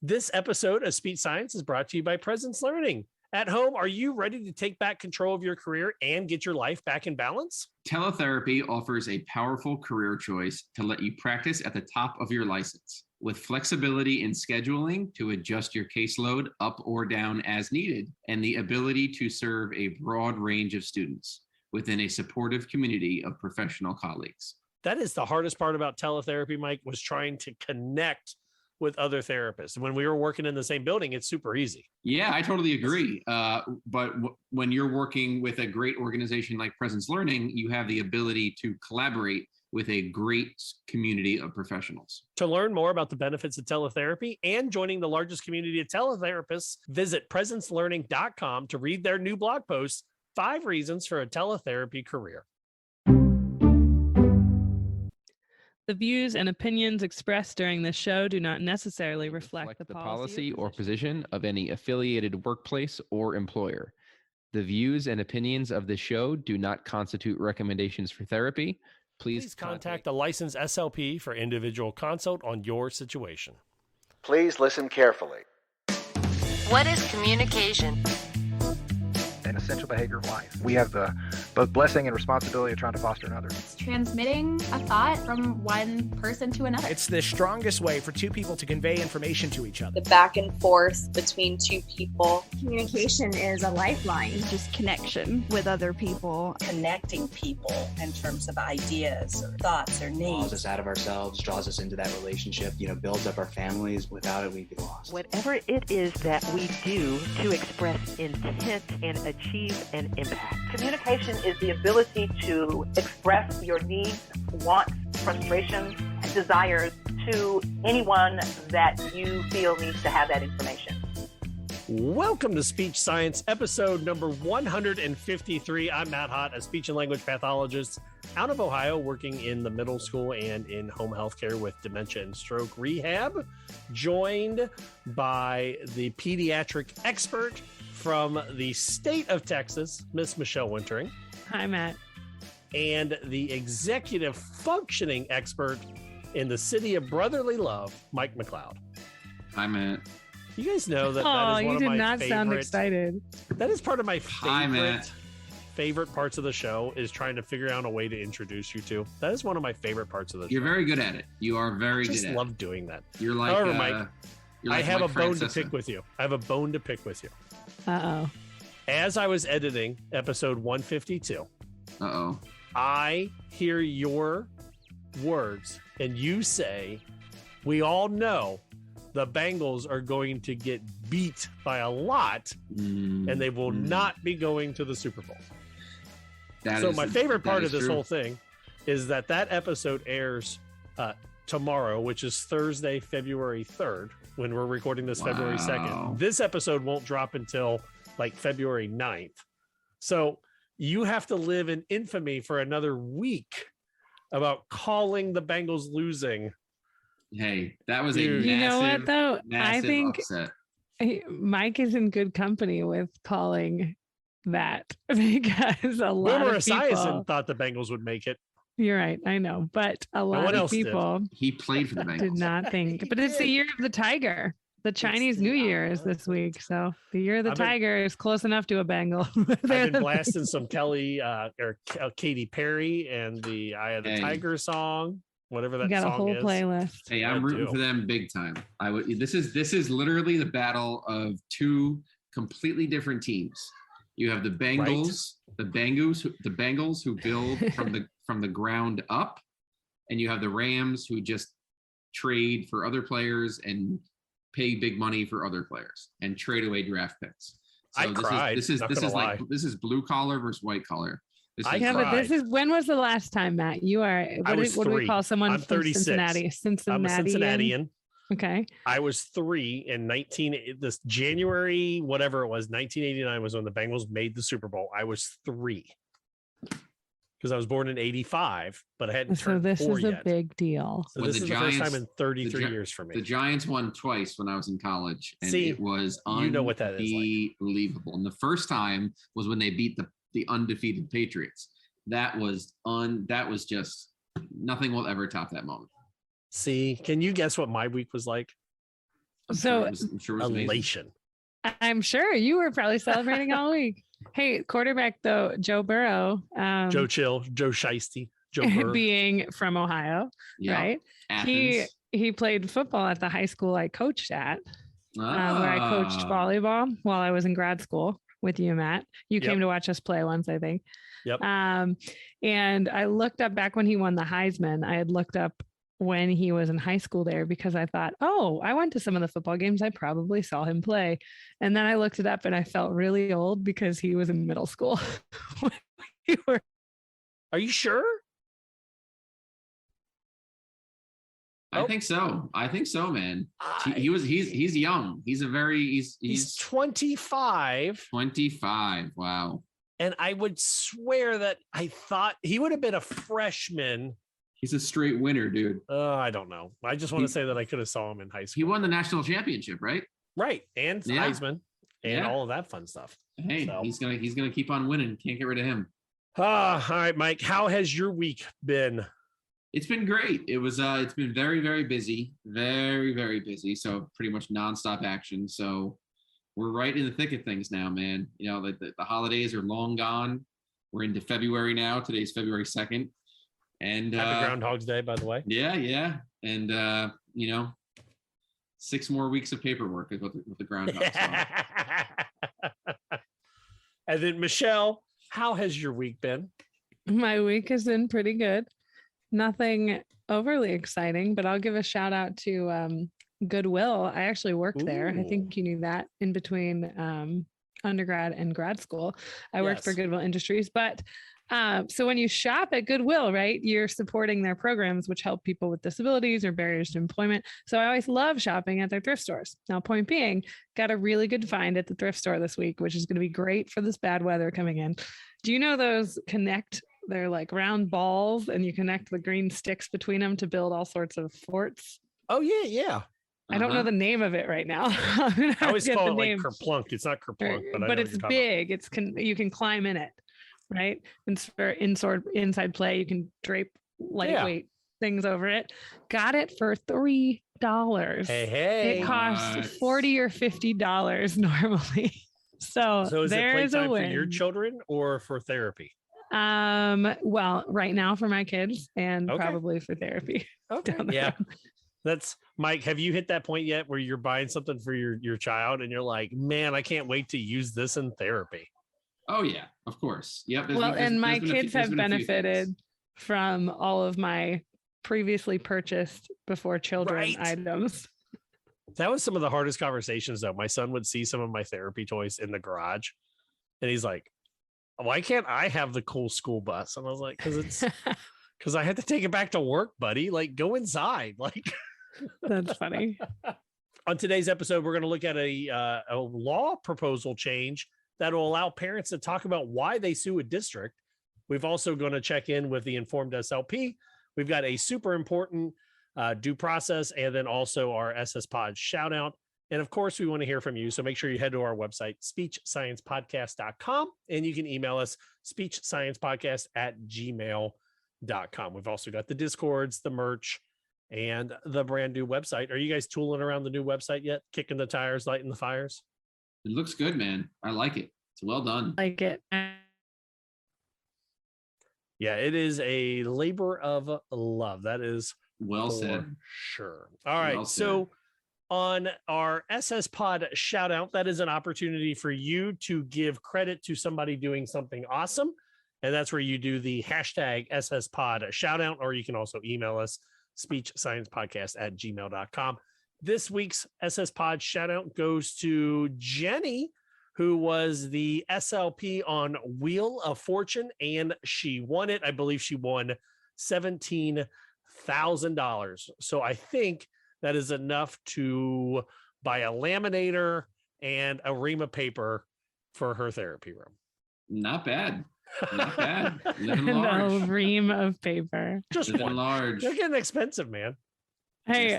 This episode of Speech Science is brought to you by Presence Learning. At home, are you ready to take back control of your career and get your life back in balance? Teletherapy offers a powerful career choice to let you practice at the top of your license, with flexibility in scheduling to adjust your caseload up or down as needed, and the ability to serve a broad range of students within a supportive community of professional colleagues. That is the hardest part about teletherapy, Mike, was trying to connect with other therapists. When we were working in the same building, it's super easy. Yeah, I totally agree. But when you're working with a great organization like Presence Learning, you have the ability to collaborate with a great community of professionals. To learn more about the benefits of teletherapy and joining the largest community of teletherapists, visit presencelearning.com to read their new blog post, 5 Reasons for a Teletherapy Career. The views and opinions expressed during this show do not necessarily reflect the policy or position of any affiliated workplace or employer. The views and opinions of this show do not constitute recommendations for therapy. Please contact a licensed SLP for individual consult on your situation. Please listen carefully. What is communication? An essential behavior of life. We have both blessing and responsibility of trying to foster another. It's transmitting a thought from one person to another. It's the strongest way for two people to convey information to each other. The back and forth between two people. Communication is a lifeline. Just connection with other people. Connecting people in terms of ideas or thoughts or needs. Draws us out of ourselves, draws us into that relationship, builds up our families. Without it, we'd be lost. Whatever it is that we do to express intent and achieve an impact. Communication is the ability to express your needs, wants, frustrations, and desires to anyone that you feel needs to have that information. Welcome to Speech Science, episode number 153. I'm Matt Hott, a speech and language pathologist out of Ohio, working in the middle school and in home health care with dementia and stroke rehab, joined by the pediatric expert from the state of Texas, Miss Michelle Wintering. Hi, Matt. And the executive functioning expert in the city of brotherly love, Mike McLeod. Hi, Matt. You guys know that, that is Oh, one you of did my not favorite, sound excited. That is part of my Hi, Matt. favorite parts of the show is trying to figure out a way to introduce you to. That is one of my favorite parts of the show. You're very good at it. You are very good at it. I just love doing that. You're like, however, Mike, I have Mike a bone Francesa. to pick with you. I have a bone to pick with you. Uh-oh. As I was editing episode 152, I hear your words and you say, we all know the Bengals are going to get beat by a lot and they will not be going to the Super Bowl. My favorite part of this whole thing is that episode airs tomorrow, which is Thursday, February 3rd, when we're recording this February 2nd. This episode won't drop until like February 9th. So you have to live in infamy for another week about calling the Bengals losing. Hey, that was a you massive, know what, though? I think upset. Mike is in good company with calling that because a lot Boomer of people Esiason thought the Bengals would make it. You're right, I know, but a lot of people he played for the Bengals. Did not think. But it's the year of the tiger. The Chinese New Year is this week, so the year of the tiger is close enough to a Bengal. I've been blasting some Kelly or Katy Perry and the Eye of the Tiger song, whatever that song is. Got a whole playlist. Hey, I'm rooting for them big time. This is literally the battle of two completely different teams. You have the Bengals, the Bengals who build from the ground up, and you have the Rams who just trade for other players and pay big money for other players and trade away draft picks. So this is blue collar versus white collar. But this is, when was the last time, Matt? You are, what do we call someone I'm from 36. Cincinnati? I'm a Cincinnatian. Okay. I was 3 in this January, whatever it was, 1989 was when the Bengals made the Super Bowl. I was 3 because I was born in 85, but I hadn't turned 4 yet. So this is a big deal. So this is the first time in 33 years for me. The Giants won twice when I was in college, and it was you know what that is like. Unbelievable. And the first time was when they beat the undefeated Patriots. That was just nothing will ever top that moment. See, can you guess what my week was like? I'm sure it was amazing. Elation. I'm sure you were probably celebrating all week. Hey, quarterback though, Joe Burrow, Joe Chill, Joe Shiesty, Joe Burrow. being from Ohio, right? Athens. He played football at the high school I coached at, where I coached volleyball while I was in grad school with you, Matt. You came to watch us play once, I think. Yep. And I looked up back when he won the Heisman. I had looked up when he was in high school there because I thought, oh, I went to some of the football games. I probably saw him play. And then I looked it up and I felt really old because he was in middle school. Are you sure? I think so. I think so, man. He's young. He's 25. 25. Wow. And I would swear that I thought he would have been a freshman. He's a straight winner, dude. I don't know. I just want to say that I could have saw him in high school. He won the national championship, right? Right. And Heisman and all of that fun stuff. Hey, so he's gonna keep on winning. Can't get rid of him. All right, Mike. How has your week been? It's been great. It's been very, very busy. Very, very busy. So pretty much nonstop action. So we're right in the thick of things now, man. You know, the holidays are long gone. We're into February now. Today's February 2nd. And happy Groundhog's Day, by the way. Yeah. And 6 more weeks of paperwork with the Groundhog song. And then Michelle, how has your week been? My week has been pretty good. Nothing overly exciting, but I'll give a shout out to Goodwill. I actually worked there. I think you knew that, in between undergrad and grad school. I worked for Goodwill Industries, but so when you shop at Goodwill, right, you're supporting their programs, which help people with disabilities or barriers to employment. So I always love shopping at their thrift stores. Now, point being, got a really good find at the thrift store this week, which is going to be great for this bad weather coming in. Do you know those they're like round balls and you connect the green sticks between them to build all sorts of forts? Oh, yeah. I don't know the name of it right now. I always call it like kerplunk. It's not kerplunk, but it's big. You can climb in it. Right. And for inside play, you can drape lightweight things over it. Got it for $3. Hey. It costs $40 or $50 normally. So is it playtime for your children or for therapy? Well, right now for my kids and probably for therapy. Okay. Yeah. That's Mike. Have you hit that point yet where you're buying something for your child and you're like, man, I can't wait to use this in therapy? Oh yeah, of course. Yep. And my kids have benefited from all of my previously purchased before children items. That was some of the hardest conversations though. My son would see some of my therapy toys in the garage and he's like, why can't I have the cool school bus? And I was like, because I had to take it back to work, buddy. Like, go inside. Like, that's funny. On today's episode, we're going to look at a law proposal change that will allow parents to talk about why they sue a district. We've also going to check in with the Informed SLP. We've got a super important due process, and then also our SSPOD Shoutout. And of course, we want to hear from you. So make sure you head to our website, speechsciencepodcast.com, and you can email us speechsciencepodcast@gmail.com. We've also got the Discords, the merch, and the brand new website. Are you guys tooling around the new website yet? Kicking the tires, lighting the fires? It looks good, man. I like it. It's well done. Like it. Yeah, it is a labor of love. That is well said. Sure. All right. So on our SSPOD Shoutout, that is an opportunity for you to give credit to somebody doing something awesome. And that's where you do the hashtag SSPOD Shoutout, or you can also email us, speechsciencepodcast@gmail.com. This week's SSPOD Shoutout goes to Jenny, who was the SLP on Wheel of Fortune, and she won it. I believe she won $17,000. So I think that is enough to buy a laminator and a ream of paper for her therapy room. Not bad. Not bad. Living large. A ream of paper. Just living large. They're getting expensive, man. Hey,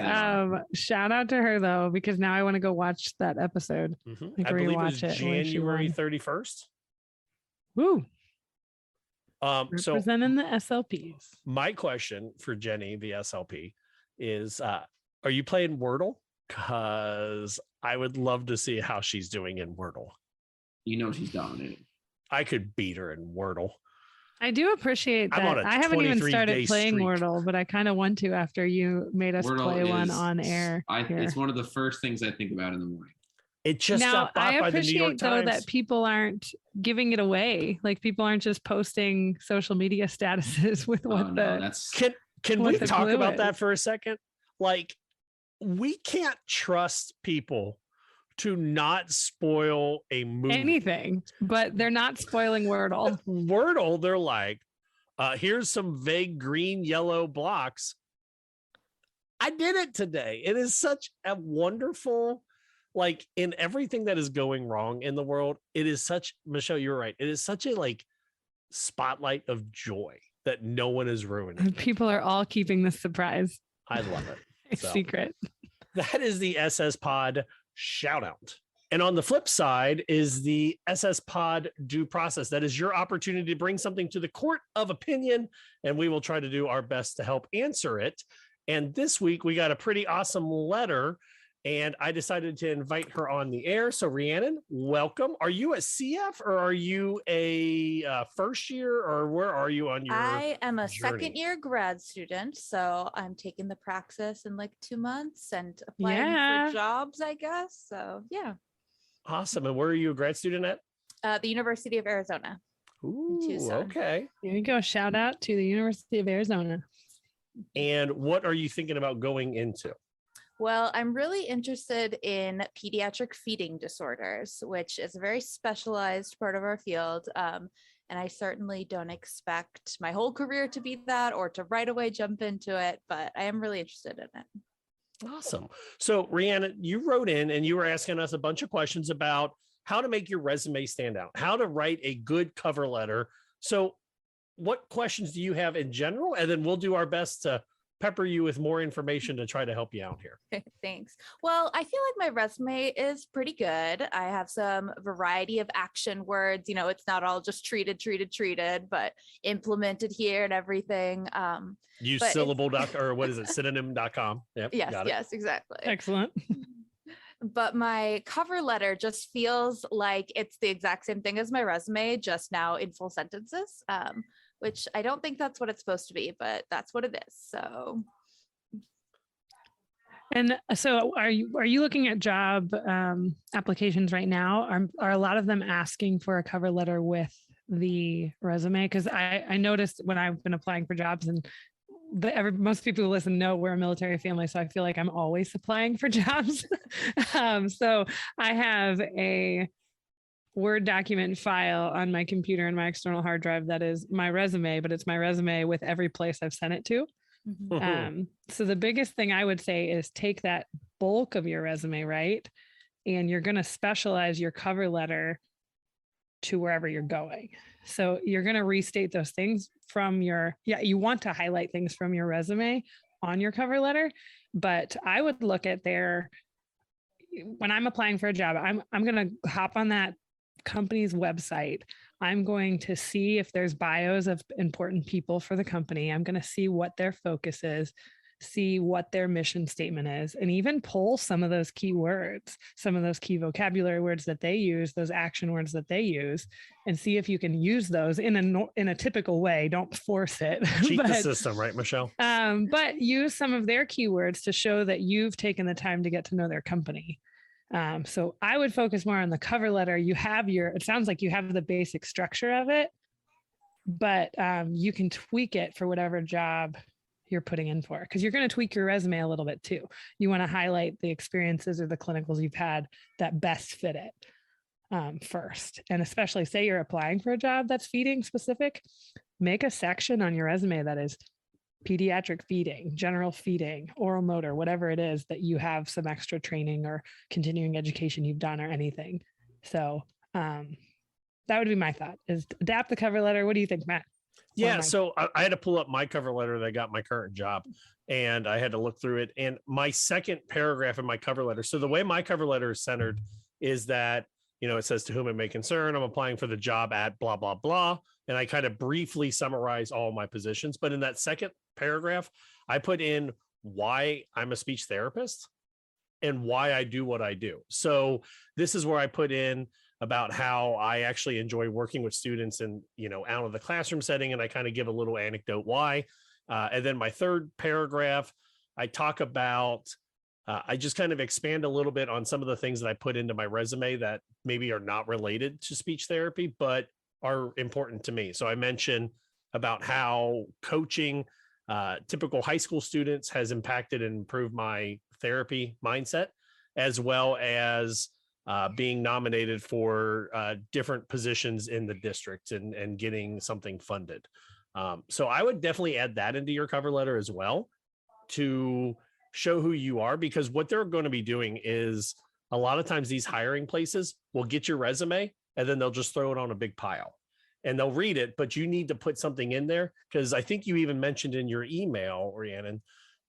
shout out to her though, because now I want to go watch that episode. Mm-hmm. I believe it was January 31st. Woo. Representing the SLPs. My question for Jenny, the SLP, is are you playing Wordle? because I would love to see how she's doing in Wordle. You know she's dominating. I could beat her in Wordle. I do appreciate that. I haven't even started playing Wordle, but I kind of want to after you made us play one on air. It's one of the first things I think about in the morning. It just got bought by the New York Times. I appreciate though that people aren't giving it away. Like people aren't just posting social media statuses with what Can we talk about that for a second? Like, we can't trust people to not spoil a movie. Anything, but they're not spoiling Wordle. Wordle, they're like, here's some vague green, yellow blocks. I did it today. It is such a wonderful, like, in everything that is going wrong in the world, it is such, Michelle, you're right. It is such a like spotlight of joy that no one is ruining. People are all keeping this surprise. I love it. Secret. That is the SSPOD Shoutout. And on the flip side is the SSPOD Due Process. That is your opportunity to bring something to the court of opinion, and we will try to do our best to help answer it. And this week we got a pretty awesome letter, and I decided to invite her on the air. So Rhiannon, welcome. Are you a CF or are you a first year, or where are you on your I am a journey? second year grad student, so I'm taking the praxis in like 2 months and applying for jobs, I guess. So yeah. Awesome. And where are you a grad student at? The University of Arizona. Ooh, okay. Here you go. Shout out to the University of Arizona. And what are you thinking about going into? Well, I'm really interested in pediatric feeding disorders, which is a very specialized part of our field. And I certainly don't expect my whole career to be that or to right away jump into it, but I am really interested in it. Awesome. So Rhiannon, you wrote in and you were asking us a bunch of questions about how to make your resume stand out, how to write a good cover letter. So what questions do you have in general? And then we'll do our best to pepper you with more information to try to help you out here. Thanks. Well, I feel like my resume is pretty good. I have some variety of action words. You know, it's not all just treated, but implemented here and everything. Use syllable or what is it? Synonym.com. Yep, yes, exactly. Excellent. But my cover letter just feels like it's the exact same thing as my resume, just now in full sentences. Which I don't think that's what it's supposed to be, but that's what it is. So. And so are you looking at job applications right now? Are a lot of them asking for a cover letter with the resume? Because I noticed when I've been applying for jobs, and most people who listen know we're a military family, so I feel like I'm always applying for jobs. So I have a Word document file on my computer and my external hard drive that is my resume, but it's my resume with every place I've sent it to. Mm-hmm. So the biggest thing I would say is take that bulk of your resume, right? And you're going to specialize your cover letter to wherever you're going. So you're going to restate those things from you want to highlight things from your resume on your cover letter, but I would look at when I'm applying for a job, I'm going to hop on that company's website. I'm going to see if there's bios of important people for the company. I'm going to see what their focus is, see what their mission statement is, and even pull some of those key words, some of those key vocabulary words that they use, those action words that they use, and see if you can use those in a typical way. Don't force it. Cheat the system, right, Michelle? But use some of their keywords to show that you've taken the time to get to know their company. So I would focus more on the cover letter. It sounds like you have the basic structure of it, but you can tweak it for whatever job you're putting in for, because you're going to tweak your resume a little bit too. You want to highlight the experiences or the clinicals you've had that best fit it first. And especially say you're applying for a job that's feeding specific, make a section on your resume that is pediatric feeding, general feeding, oral motor, whatever it is that you have some extra training or continuing education you've done or anything. So that would be my thought, is adapt the cover letter. What do you think, Matt? Yeah, so I had to pull up my cover letter that I got my current job, and I had to look through it. And my second paragraph in my cover letter, so the way my cover letter is centered is that, it says to whom it may concern, I'm applying for the job at blah, blah, blah. And I kind of briefly summarize all my positions. But in that second paragraph, I put in why I'm a speech therapist. and why I do what I do. So this is where I put in about how I actually enjoy working with students and, out of the classroom setting. And I kind of give a little anecdote why. And then my third paragraph, I talk about, I just kind of expand a little bit on some of the things that I put into my resume that maybe are not related to speech therapy, but are important to me. So I mention about how coaching typical high school students has impacted and improved my therapy mindset, as well as being nominated for different positions in the district and getting something funded. So I would definitely add that into your cover letter as well to show who you are, because what they're going to be doing is a lot of times these hiring places will get your resume and then they'll just throw it on a big pile and they'll read it, but you need to put something in there. Because I think you even mentioned in your email, Rhiannon,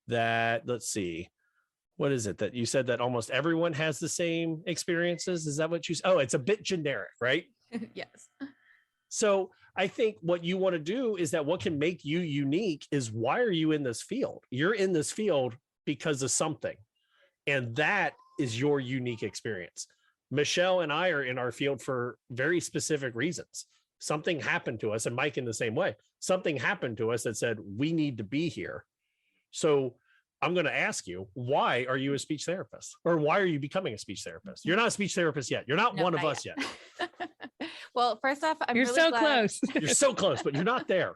that, let's see, what is it that you said that almost everyone has the same experiences? Is that what you said? Oh, it's a bit generic, right? Yes. So I think what you want to do is that what can make you unique is, why are you in this field? You're in this field because of something. And that is your unique experience. Michelle and I are in our field for very specific reasons. Something happened to us, and Mike in the same way. Something happened to us that said, we need to be here. So I'm going to ask you, why are you a speech therapist? Or why are you becoming a speech therapist? You're not a speech therapist yet. You're not one of us yet. Well, first off, You're really so glad. Close. You're so close, but you're not there,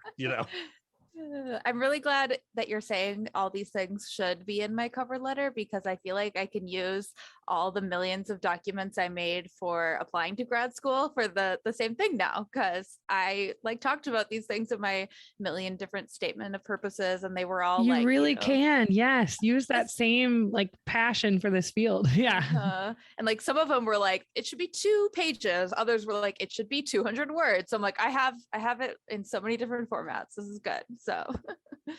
I'm really glad that you're saying all these things should be in my cover letter, because I feel like I can use all the millions of documents I made for applying to grad school for the same thing now, because I talked about these things in my million different statement of purposes, and they were all you really can. Yes. Use that same passion for this field. Yeah. And some of them were it should be 2 pages. Others were it should be 200 words. So I'm I have it in so many different formats. This is good. So,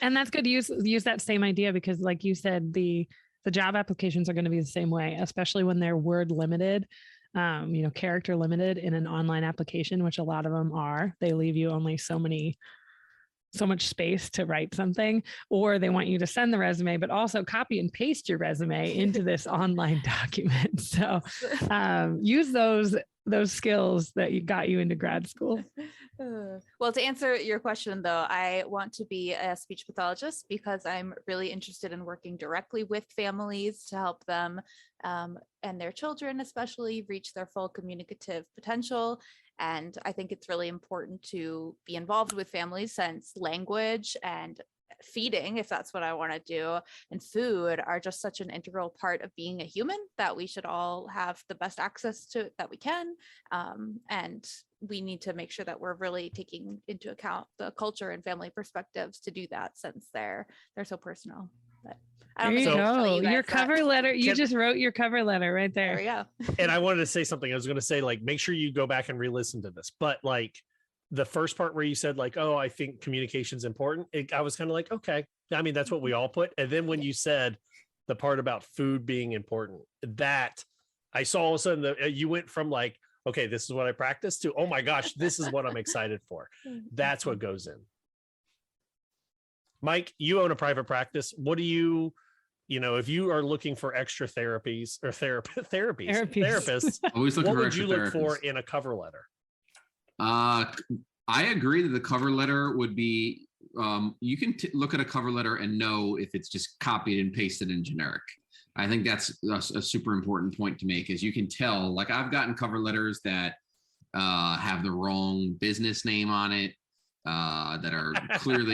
and that's good to use that same idea, because like you said, the job applications are going to be the same way, especially when they're word limited, character limited in an online application, which a lot of them are. They leave you only so much space to write something, or they want you to send the resume, but also copy and paste your resume into this online document. So use those skills that got you into grad school. Well, to answer your question, though, I want to be a speech pathologist because I'm really interested in working directly with families to help them and their children especially reach their full communicative potential. And I think it's really important to be involved with families, since language and feeding, if that's what I want to do, and food are just such an integral part of being a human that we should all have the best access to that we can. And we need to make sure that we're really taking into account the culture and family perspectives to do that, since they're so personal. But I don't think go. Your cover letter. You just wrote your cover letter right there. There we go. And I wanted to say something. I was going to say, make sure you go back and re-listen to this. But the first part where you said oh, I think communication is important, I was kind of okay. I mean, that's what we all put. And then when you said the part about food being important, that I saw all of a sudden you went from okay, this is what I practice, to, oh my gosh, this is what I'm excited for. That's what goes in. Mike, you own a private practice. What do you, if you are looking for extra therapies or therapists, always looking what for would you look therapists. For in a cover letter? I agree that the cover letter would be, you can look at a cover letter and know if it's just copied and pasted in generic. I think that's a super important point to make, is you can tell, I've gotten cover letters that have the wrong business name on it, that are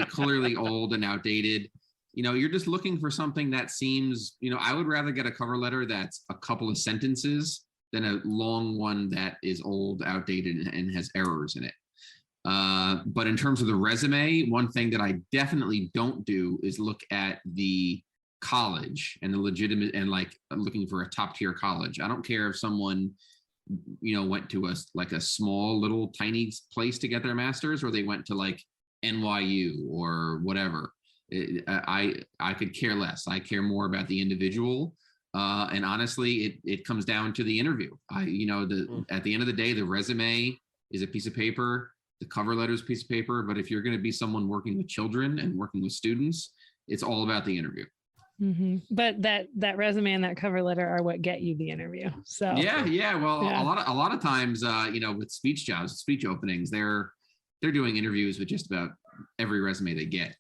clearly old and outdated. You're just looking for something that seems, I would rather get a cover letter that's a couple of sentences than a long one that is old, outdated, and has errors in it. But in terms of the resume, one thing that I definitely don't do is look at the college and the legitimate and looking for a top tier college. I don't care if someone, went to a small little tiny place to get their master's, or they went to NYU or whatever. I could care less. I care more about the individual. And honestly, it comes down to the interview. At the end of the day, the resume is a piece of paper. The cover letter is a piece of paper. But if you're going to be someone working with children and working with students, it's all about the interview. Mm-hmm. But that resume and that cover letter are what get you the interview. So yeah. Well, a lot of times, with speech jobs, speech openings, they're doing interviews with just about every resume they get.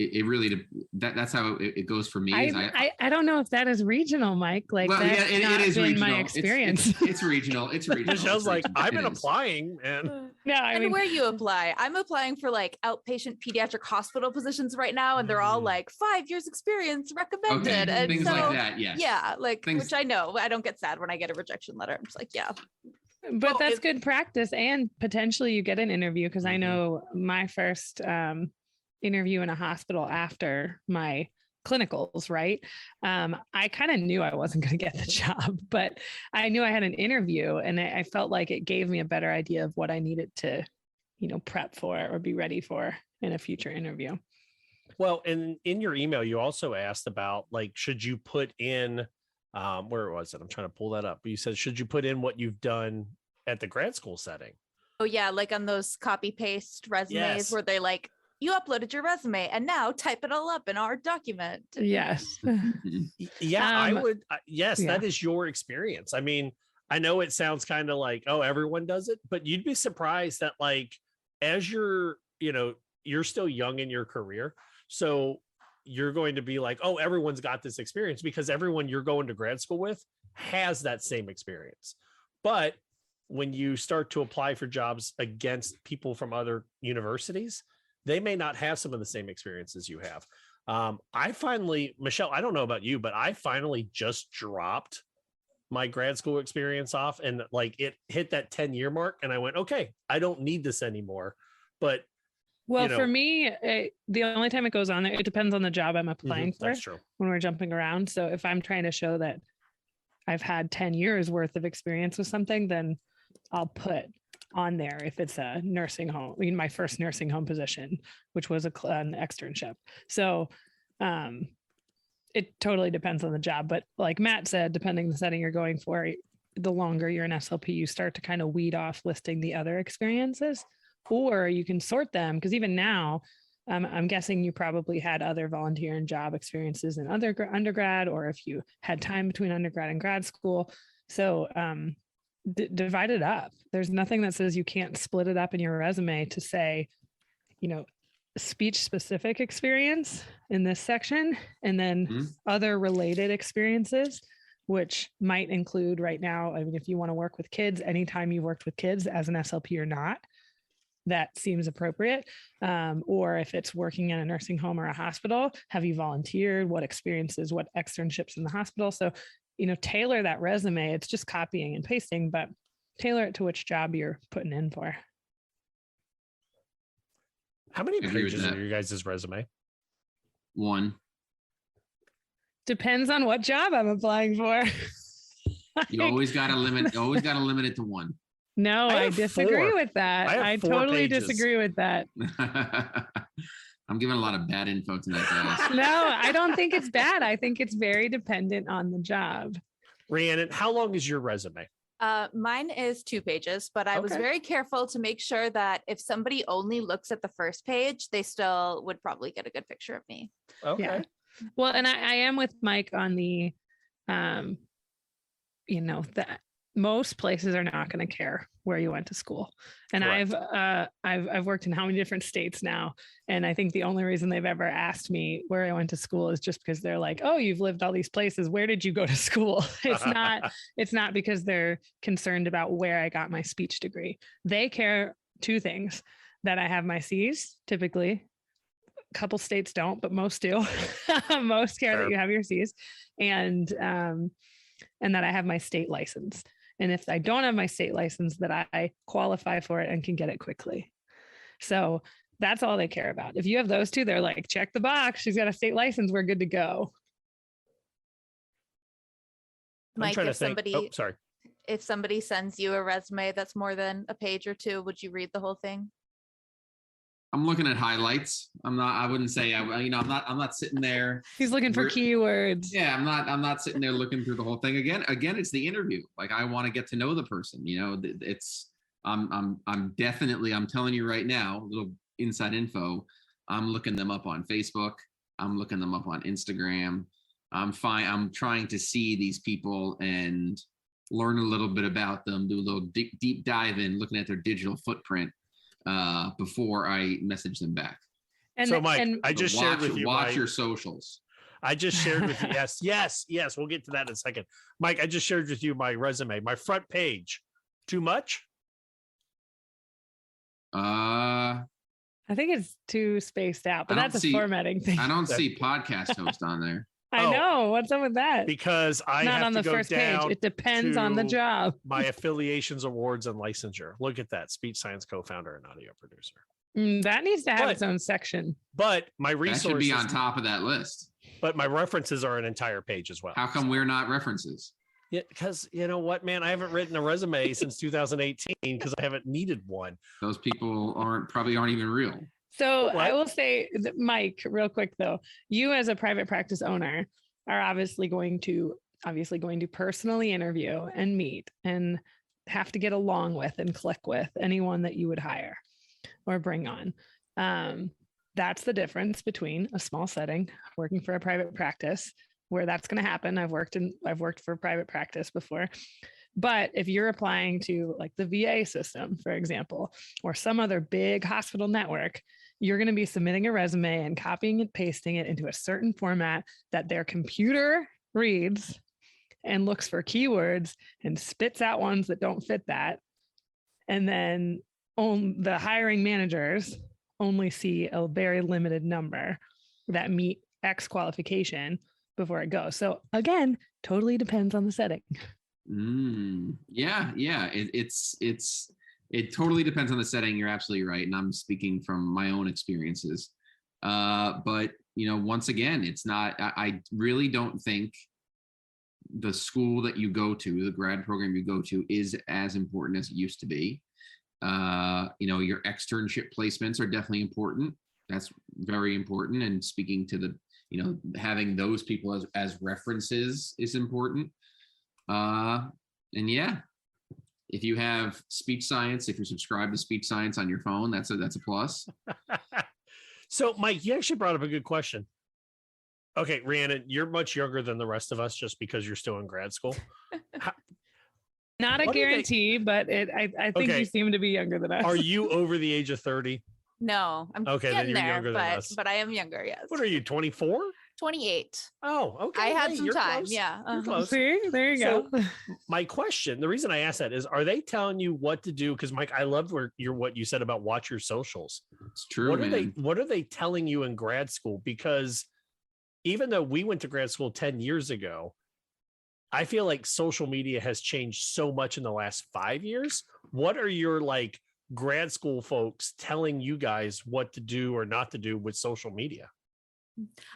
It really that's how it goes for me. I don't know if that is regional, Mike. Like, well, that's it is been regional. My experience. It's regional. It's regional. Michelle's like, I've been applying, man. No, I mean, where you apply? I'm applying for like outpatient pediatric hospital positions right now, and they're all like 5 years experience recommended, and things like that. Yes. Yeah, like which I know. I don't get sad when I get a rejection letter. I'm just like, yeah. But that's good practice, and potentially you get an interview, because I know my first interview in a hospital after my clinicals, right? I kind of knew I wasn't going to get the job, but I knew I had an interview, and I felt like it gave me a better idea of what I needed to, prep for or be ready for in a future interview. Well, and in your email, you also asked about, like, should you put in where was it? I'm trying to pull that up. But you said, should you put in what you've done at the grad school setting? Oh yeah, like on those copy paste resumes where they like, you uploaded your resume and now type it all up in our document. Yes. I would. Yes, that is your experience. I mean, I know it sounds kind of like, oh, everyone does it, but you'd be surprised that, like, as you're still young in your career, so you're going to be like, oh, everyone's got this experience, because everyone you're going to grad school with has that same experience. But when you start to apply for jobs against people from other universities, they may not have some of the same experiences you have. I finally, Michelle, I don't know about you, but I finally just dropped my grad school experience off, and like it hit that 10-year mark, and I went, okay, I don't need this anymore. But for me, the only time it goes on there, it depends on the job I'm applying for. That's true. When we're jumping around. So if I'm trying to show that I've had 10 years worth of experience with something, then I'll put on there if it's a nursing home, my first nursing home position, which was an externship. So it totally depends on the job. But like Matt said, depending on the setting you're going for, the longer you're in SLP, you start to kind of weed off listing the other experiences. Or you can sort them, because even now, I'm guessing you probably had other volunteer and job experiences in other undergrad, or if you had time between undergrad and grad school. So divide it up. There's nothing that says you can't split it up in your resume to say, speech specific experience in this section, and then other related experiences, which might include right now. I mean, if you want to work with kids, anytime you've worked with kids as an SLP or not, that seems appropriate. Or if it's working in a nursing home or a hospital, have you volunteered? What experiences, what externships in the hospital? So, tailor that resume. It's just copying and pasting, but tailor it to which job you're putting in for. How many pages are your guys' resume? 1. Depends on what job I'm applying for. You always got to limit it to 1. No, I disagree with that. I totally disagree with that. I'm giving a lot of bad info tonight, guys. No, I don't think it's bad. I think it's very dependent on the job. Rhiannon, how long is your resume? Mine is 2 pages, but I was very careful to make sure that if somebody only looks at the first page, they still would probably get a good picture of me. Okay. Yeah. Well, and I am with Mike on the, that most places are not going to care where you went to school. And I've worked in how many different states now. And I think the only reason they've ever asked me where I went to school is just because they're like, oh, you've lived all these places. Where did you go to school? It's not because they're concerned about where I got my speech degree. They care 2 things: that I have my C's, typically. A couple states don't, but most do. Most care that you have your C's, and that I have my state license. And if I don't have my state license, that I qualify for it and can get it quickly. So that's all they care about. If you have those 2, they're like, check the box. She's got a state license. We're good to go. Mike, if somebody sends you a resume that's more than a page or 2, would you read the whole thing? I'm looking at highlights. I'm not sitting there. He's looking for keywords. Yeah, I'm not sitting there looking through the whole thing. Again, it's the interview. Like, I want to get to know the person. I'm telling you right now, a little inside info. I'm looking them up on Facebook. I'm looking them up on Instagram. I'm trying to see these people and learn a little bit about them, do a little deep dive in, looking at their digital footprint before I message them back. And so, Mike, I just shared with you. Watch your socials. I just shared with you. Yes. We'll get to that in a second. Mike, I just shared with you my resume, my front page. Too much? I think it's too spaced out, but that's a formatting thing. I don't see podcast host on there. I know. What's up with that? Because I not have on to the go first down page. It depends on the job. My affiliations, awards, and licensure. Look at that. Speech science co-founder and audio producer. That needs to have its own section. But my resources that should be on top of that list. But my references are an entire page as well. How come we're not references? Yeah, because you know what, man, I haven't written a resume since 2018 because I haven't needed one. Those people probably aren't even real. So I will say, Mike, real quick though, you as a private practice owner are obviously going to personally interview and meet and have to get along with and click with anyone that you would hire or bring on. That's the difference between a small setting, working for a private practice, where that's going to happen. I've worked for private practice before. But if you're applying to like the VA system, for example, or some other big hospital network, you're going to be submitting a resume and copying and pasting it into a certain format that their computer reads and looks for keywords and spits out ones that don't fit that. And then the hiring managers only see a very limited number that meet X qualification before it goes. So again, totally depends on the setting. Yeah. It totally depends on the setting. You're absolutely right. And I'm speaking from my own experiences. But once again, it's not, I really don't think the school that you go to, the grad program you go to, is as important as it used to be. Your externship placements are definitely important. That's very important. And speaking to the, having those people as references is important. And yeah, if you have speech science, if you're subscribed to speech science on your phone, that's a plus. So Mike, you actually brought up a good question. Okay, Rhiannon, you're much younger than the rest of us just because you're still in grad school. Not a guarantee, but I think you seem to be younger than us. Are you over the age of 30? No, I'm okay. Then you're there, younger than us. But I am younger. Yes. What are you? 24? 28. Oh, okay. I had some time. Close. Yeah. You're close. See, there you go. My question, the reason I asked that is, are they telling you what to do? Because Mike, I loved what you said about watch your socials. It's true. What are they telling you in grad school? Because even though we went to grad school 10 years ago, I feel like social media has changed so much in the last 5 years. What are your grad school folks telling you guys what to do or not to do with social media?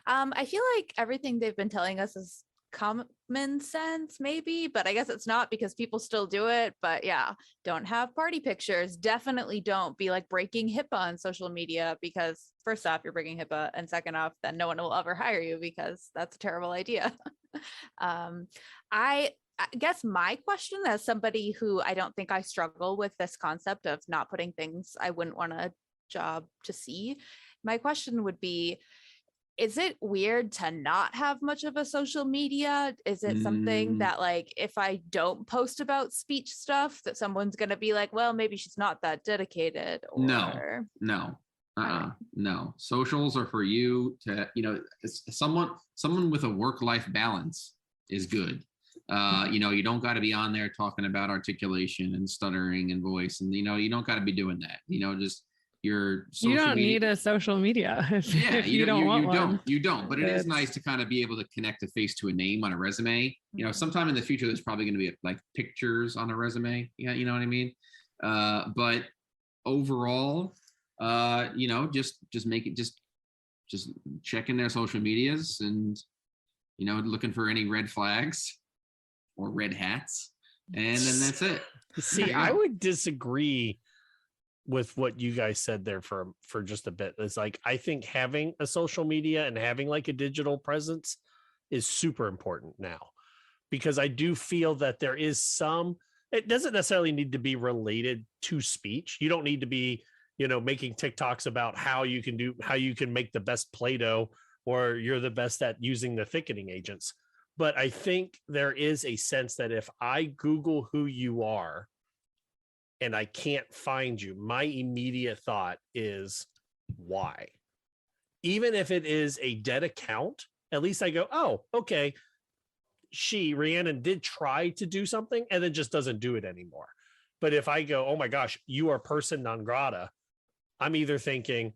I feel like everything they've been telling us is common sense, maybe, but I guess it's not because people still do it. But yeah, don't have party pictures. Definitely don't be breaking HIPAA on social media, because first off, you're breaking HIPAA, and second off, then no one will ever hire you because that's a terrible idea. I guess my question, as somebody who I don't think I struggle with this concept of not putting things I wouldn't want a job to see, my question would be, is it weird to not have much of a social media? Is it something that if I don't post about speech stuff that someone's going to be like, well, maybe she's not that dedicated? Or... No. Socials are for you to, someone with a work-life balance is good. You don't got to be on there talking about articulation and stuttering and voice, and you don't got to be doing that. Just your social you don't media. Need a social media if you don't want one. You don't, but it is nice to kind of be able to connect a face to a name on a resume. Sometime in the future there's probably going to be pictures on a resume. Yeah, you know what I mean? But overall, just make it just checking their social medias and looking for any red flags or red hats, and then that's it. See, I would disagree with what you guys said there for just a bit. It's I think having a social media and having a digital presence is super important now, because I do feel that there is it doesn't necessarily need to be related to speech. You don't need to be making TikToks about how you can make the best Play-Doh, or you're the best at using the thickening agents. But I think there is a sense that if I Google who you are and I can't find you, my immediate thought is why? Even if it is a dead account, at least I go, oh, okay. Rhiannon did try to do something and then just doesn't do it anymore. But if I go, oh my gosh, you are person non grata, I'm either thinking,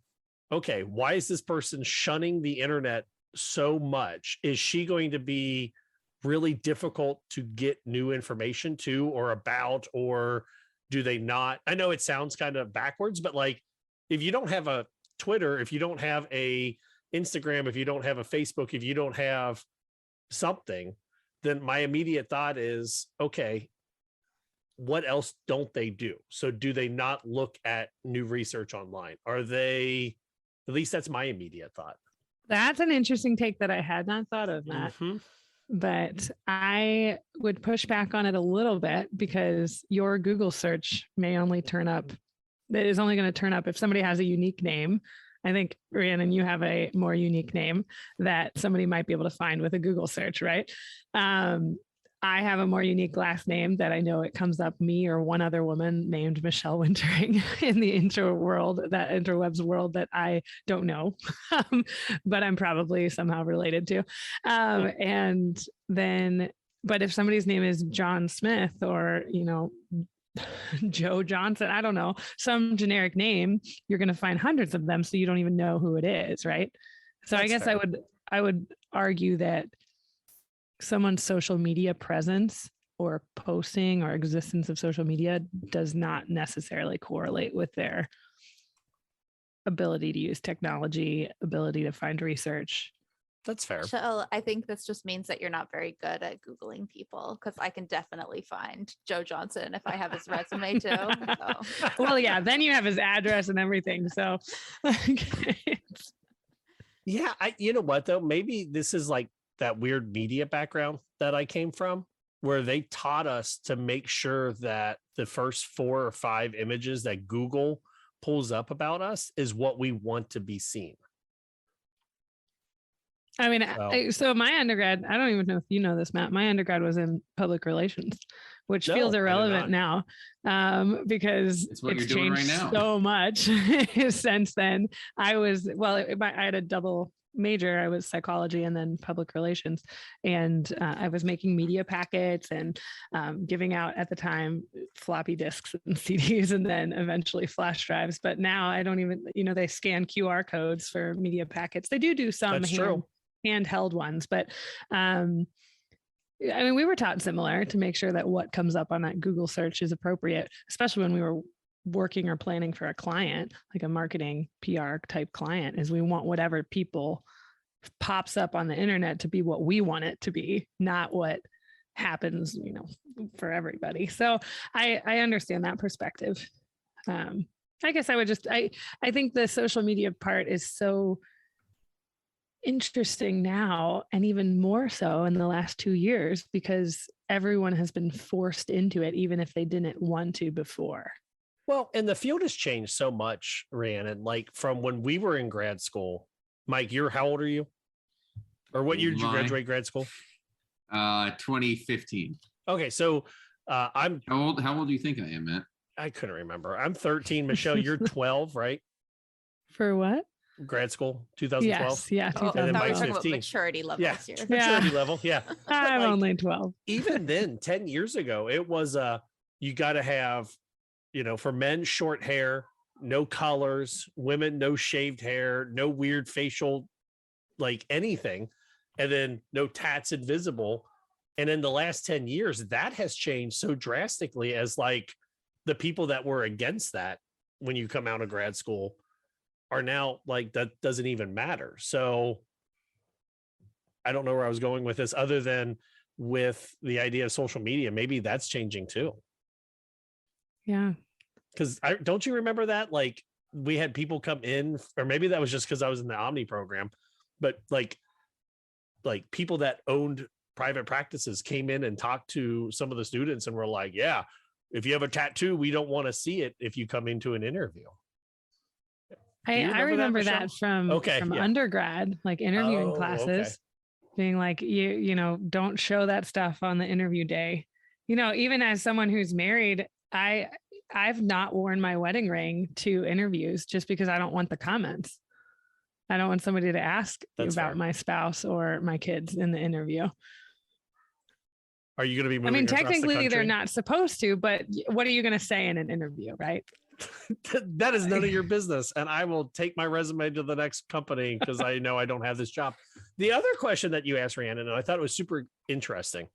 okay, why is this person shunning the internet so much? Is she going to be really difficult to get new information to or about, or do they not? I know it sounds kind of backwards, but like, if you don't have a Twitter, if you don't have a Instagram, if you don't have a Facebook, if you don't have something, then my immediate thought is, okay, what else don't they do? So do they not look at new research online? Are they, at least that's my immediate thought. That's an interesting take that I had not thought of, Matt. But I would push back on it a little bit, because your Google search may only turn up, that is only going to turn up if somebody has a unique name. I think, Rhiannon, you have a more unique name that somebody might be able to find with a Google search, right? I have a more unique last name that I know it comes up me or one other woman named Michelle Wintering in the interwebs world that I don't know, but I'm probably somehow related to. But if somebody's name is John Smith or, Joe Johnson, I don't know, some generic name, you're going to find hundreds of them. So you don't even know who it is. Right. So I guess fair. I would argue that someone's social media presence or posting or existence of social media does not necessarily correlate with their ability to use technology, ability to find research. That's fair. So I think this just means that you're not very good at Googling people, because I can definitely find Joe Johnson if I have his resume too. So. Well, yeah, then you have his address and everything. So yeah, you know what though? Maybe this is like that weird media background that I came from, where they taught us to make sure that the first 4 or 5 images that Google pulls up about us is what we want to be seen. I mean, so my undergrad, I don't even know if you know this, Matt, my undergrad was in public relations, which feels irrelevant now because it's changed right now. So much since then. I had a double major. I was psychology and then public relations. And I was making media packets and giving out at the time floppy disks and CDs and then eventually flash drives. But now I don't even, they scan QR codes for media packets. They do some handheld ones, but I mean, we were taught similar to make sure that what comes up on that Google search is appropriate, especially when we were working or planning for a client, like a marketing PR type client, is we want whatever people pops up on the internet to be what we want it to be, not what happens, for everybody. So I understand that perspective. I guess I would I think the social media part is so interesting now, and even more so in the last 2 years, because everyone has been forced into it, even if they didn't want to before. Well, and the field has changed so much, Rhiannon, like from when we were in grad school. Mike, how old are you? Or what year did you graduate grad school? 2015. Okay, so I'm how old do you think I am, Matt? I couldn't remember. I'm 13. Michelle, you're 12, right? For what? Grad school, 2012. Yes, yeah, 2012. And then Mike's 15. Maturity levels here. Maturity level, yeah. I'm only 12. Even then, 10 years ago, it was you got to have, for men, short hair, no colors, women, no shaved hair, no weird facial, like anything, and then no tats invisible. And in the last 10 years, that has changed so drastically, as like the people that were against that when you come out of grad school are now like, that doesn't even matter. So I don't know where I was going with this, other than with the idea of social media. Maybe that's changing too. Yeah. Because don't you remember that? Like we had people come in, or maybe that was just because I was in the Omni program, but like people that owned private practices came in and talked to some of the students and were like, yeah, if you have a tattoo, we don't want to see it if you come into an interview. I remember that from undergrad, like interviewing classes, being like, don't show that stuff on the interview day. Even as someone who's married, I've not worn my wedding ring to interviews just because I don't want the comments. I don't want somebody to ask about my spouse or my kids in the interview. Are you going to be moving technically they're not supposed to, but what are you going to say in an interview, right? That is none of your business. And I will take my resume to the next company because I know I don't have this job. The other question that you asked, Rhiannon, and I thought it was super interesting.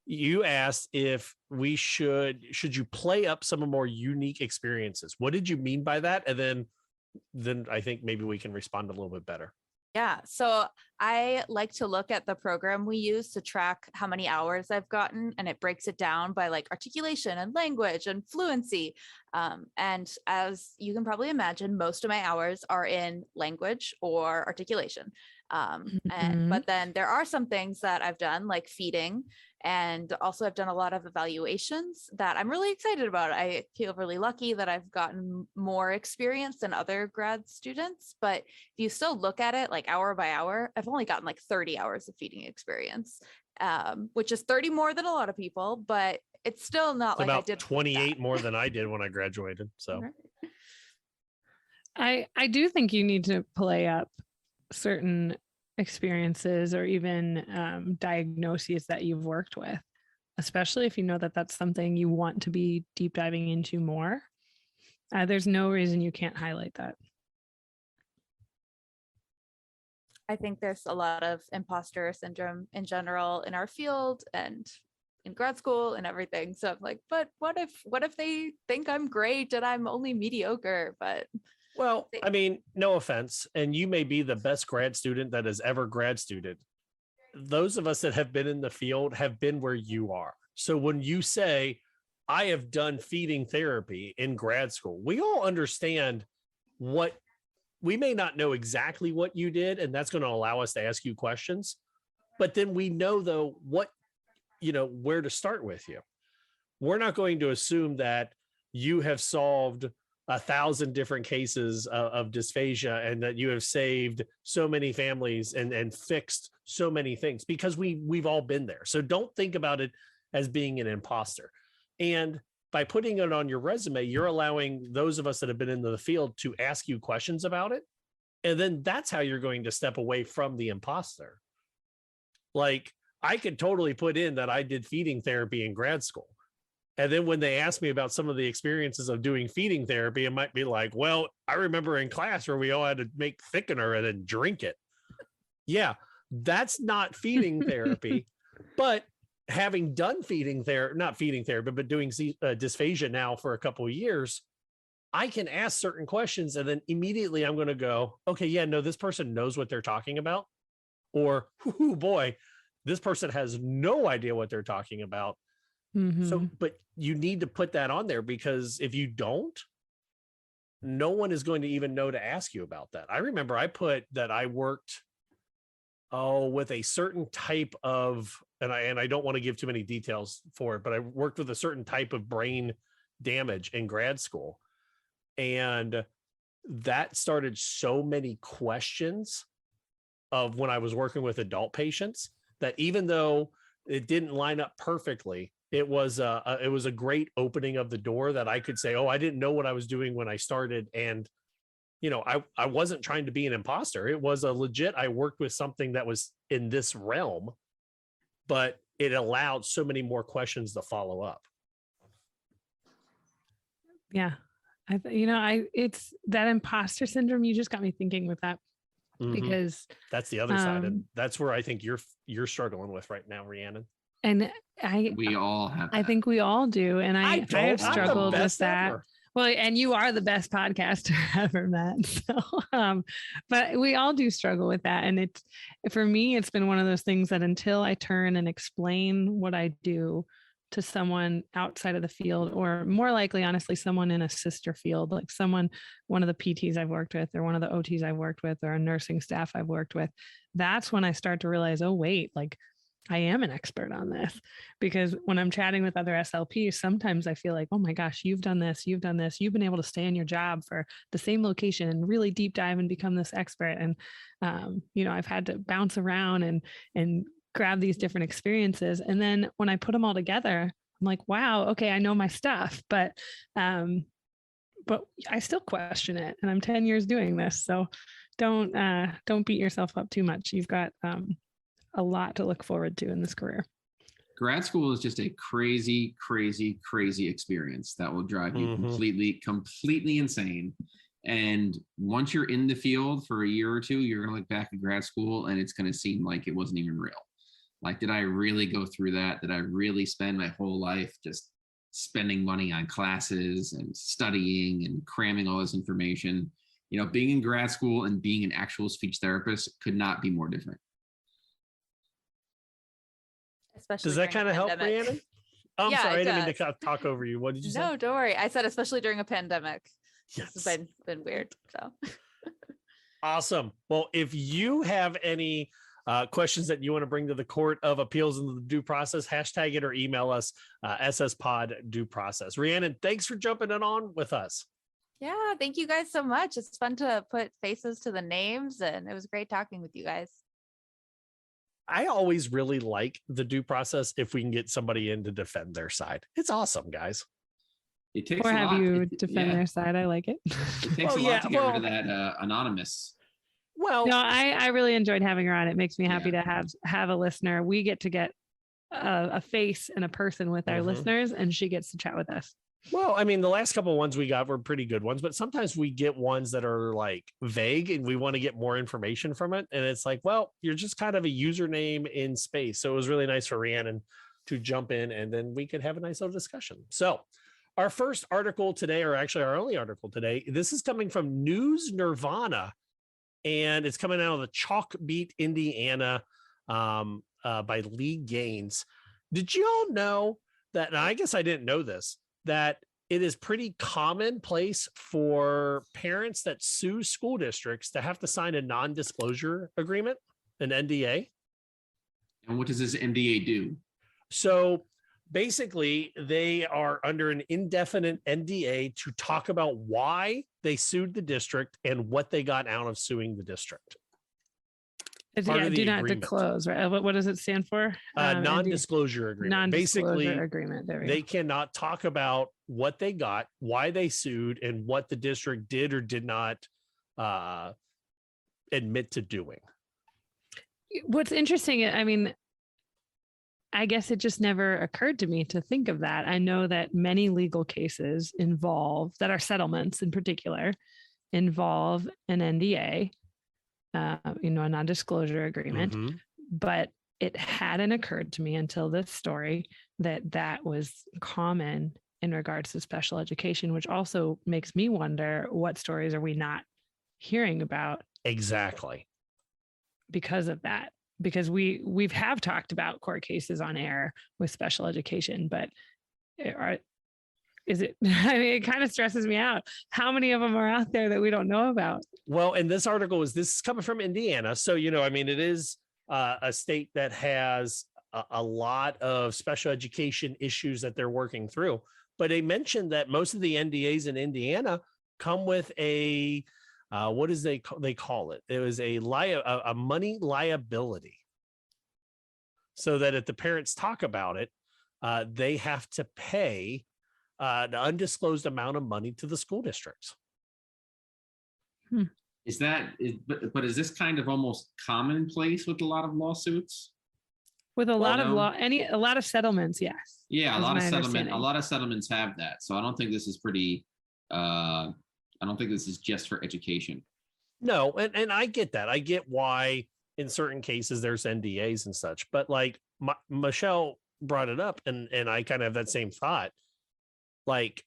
You asked if we should you play up some of more unique experiences. What did you mean by that? And then I think maybe we can respond a little bit better. Yeah. So I like to look at the program we use to track how many hours I've gotten, and it breaks it down by like articulation and language and fluency. And as you can probably imagine, most of my hours are in language or articulation. But then there are some things that I've done like feeding, and also I've done a lot of evaluations that I'm really excited about. I feel really lucky that I've gotten more experience than other grad students, but if you still look at it like hour by hour, I've only gotten like 30 hours of feeding experience, which is 30 more than a lot of people, but it's still not like I did 28 more than I did when I graduated. So I do think you need to play up certain experiences or even diagnoses that you've worked with, especially if you know that that's something you want to be deep diving into more. There's no reason you can't highlight that. I think there's a lot of imposter syndrome in general in our field and in grad school and everything. So I'm like, but what if they think I'm great and I'm only mediocre? But well, I mean, no offense, and you may be the best grad student that has ever grad student. Those of us that have been in the field have been where you are. So when you say, I have done feeding therapy in grad school, we all understand what we may not know exactly what you did, and that's going to allow us to ask you questions. But then we know, though, where to start with you. We're not going to assume that you have solved 1,000 different cases of dysphagia and that you have saved so many families and fixed so many things, because we've all been there. So don't think about it as being an imposter. And by putting it on your resume, you're allowing those of us that have been in the field to ask you questions about it. And then that's how you're going to step away from the imposter. Like, I could totally put in that I did feeding therapy in grad school. And then when they ask me about some of the experiences of doing feeding therapy, it might be like, well, I remember in class where we all had to make thickener and then drink it. Yeah, that's not feeding therapy. But having done not feeding therapy, but doing dysphagia now for a couple of years, I can ask certain questions and then immediately I'm going to go, okay, yeah, no, this person knows what they're talking about. Or, oh boy, this person has no idea what they're talking about. So, but you need to put that on there, because if you don't, no one is going to even know to ask you about that. I remember I put that I worked with a certain type of, and I don't want to give too many details for it, but I worked with a certain type of brain damage in grad school. And that started so many questions of when I was working with adult patients that even though it didn't line up perfectly, it was a great opening of the door that I could say, oh, I didn't know what I was doing when I started. And, I wasn't trying to be an imposter. It was a legit, I worked with something that was in this realm, but it allowed so many more questions to follow up. Yeah. It's that imposter syndrome. You just got me thinking with that, because that's the other side. And that's where I think you're struggling with right now, Rhiannon. And we all have that. I think we all do. And I have struggled with that. Ever. Well, and you are the best podcaster I ever met. So, but we all do struggle with that. And for me, it's been one of those things that until I turn and explain what I do to someone outside of the field, or more likely, honestly, someone in a sister field, like one of the PTs I've worked with, or one of the OTs I've worked with, or a nursing staff I've worked with, that's when I start to realize, oh, wait, like I am an expert on this, because when I'm chatting with other SLPs, sometimes I feel like, oh my gosh, you've done this, you've been able to stay in your job for the same location and really deep dive and become this expert. And, I've had to bounce around and grab these different experiences. And then when I put them all together, I'm like, wow, okay, I know my stuff, but I still question it, and I'm 10 years doing this. So don't beat yourself up too much. You've got, a lot to look forward to in this career. Grad school is just a crazy, crazy, crazy experience that will drive you completely insane. And once you're in the field for a year or two, you're going to look back at grad school and it's going to seem like it wasn't even real. Like, did I really go through that? Did I really spend my whole life just spending money on classes and studying and cramming all this information? Being in grad school and being an actual speech therapist could not be more different. Especially does that kind of help, Rhiannon? I'm sorry, I didn't mean to talk over you. What did you say? No, don't worry. I said especially during a pandemic. Yes. This has been weird. So awesome. Well, if you have any questions that you want to bring to the Court of Appeals in the due process, hashtag it or email us, SSPOD Due Process. Rhiannon, thanks for jumping on with us. Yeah, thank you guys so much. It's fun to put faces to the names, and it was great talking with you guys. I always really like the due process if we can get somebody in to defend their side. It's awesome, guys. It takes or a have lot. you defend their side. I like it. It takes a lot to get rid of that anonymous. Well, no, I really enjoyed having her on. It makes me happy to have a listener. We get to get a face and a person with our listeners, and she gets to chat with us. Well, I mean, the last couple of ones we got were pretty good ones, but sometimes we get ones that are like vague and we want to get more information from it. And it's like, well, you're just kind of a username in space. So it was really nice for Rhiannon to jump in, and then we could have a nice little discussion. So our first article today, or actually our only article today, this is coming from News Nirvana, and it's coming out of the Chalk Beat, Indiana, by Lee Gaines. Did you all know that, and I guess I didn't know this, that it is pretty commonplace for parents that sue school districts to have to sign a non-disclosure agreement, an NDA? And what does this NDA do? So basically, they are under an indefinite NDA to talk about why they sued the district and what they got out of suing the district. Do not disclose, right? What does it stand for? Non-disclosure agreement. Non-disclosure Basically, agreement. There we they go. cannot talk about what they got, why they sued, and what the district did or did not admit to doing. What's interesting, I mean, I guess it just never occurred to me to think of that. I know that many legal cases that are settlements in particular, involve an NDA. A non-disclosure agreement, but it hadn't occurred to me until this story that was common in regards to special education, which also makes me wonder, what stories are we not hearing about? Exactly. Because of that, because we've talked about court cases on air with special education, but is it? I mean, it kind of stresses me out. How many of them are out there that we don't know about? Well, and this article this is coming from Indiana. So, I mean, it is a state that has a lot of special education issues that they're working through. But they mentioned that most of the NDAs in Indiana come with a, what is they call it? It was a money liability. So that if the parents talk about it, they have to pay an undisclosed amount of money to the school districts. Is this kind of almost commonplace with a lot of lawsuits? With a lot of settlements, yes. Yeah, a lot of settlements have that. So I don't think this is I don't think this is just for education. No, and I get that. I get why in certain cases there's NDAs and such, but like Michelle brought it up, and I kind of have that same thought. Like,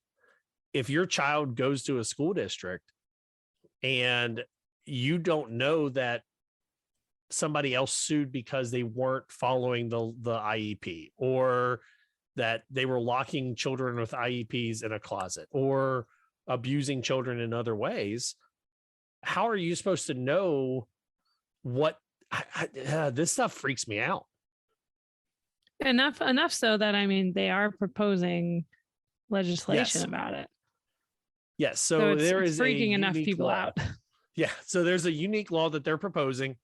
if your child goes to a school district and you don't know that somebody else sued because they weren't following the IEP, or that they were locking children with IEPs in a closet, or abusing children in other ways, how are you supposed to know what this stuff freaks me out? Enough so that, I mean, they are proposing legislation about it. Yes. So there is freaking enough people out. Yeah. So there's a unique law that they're proposing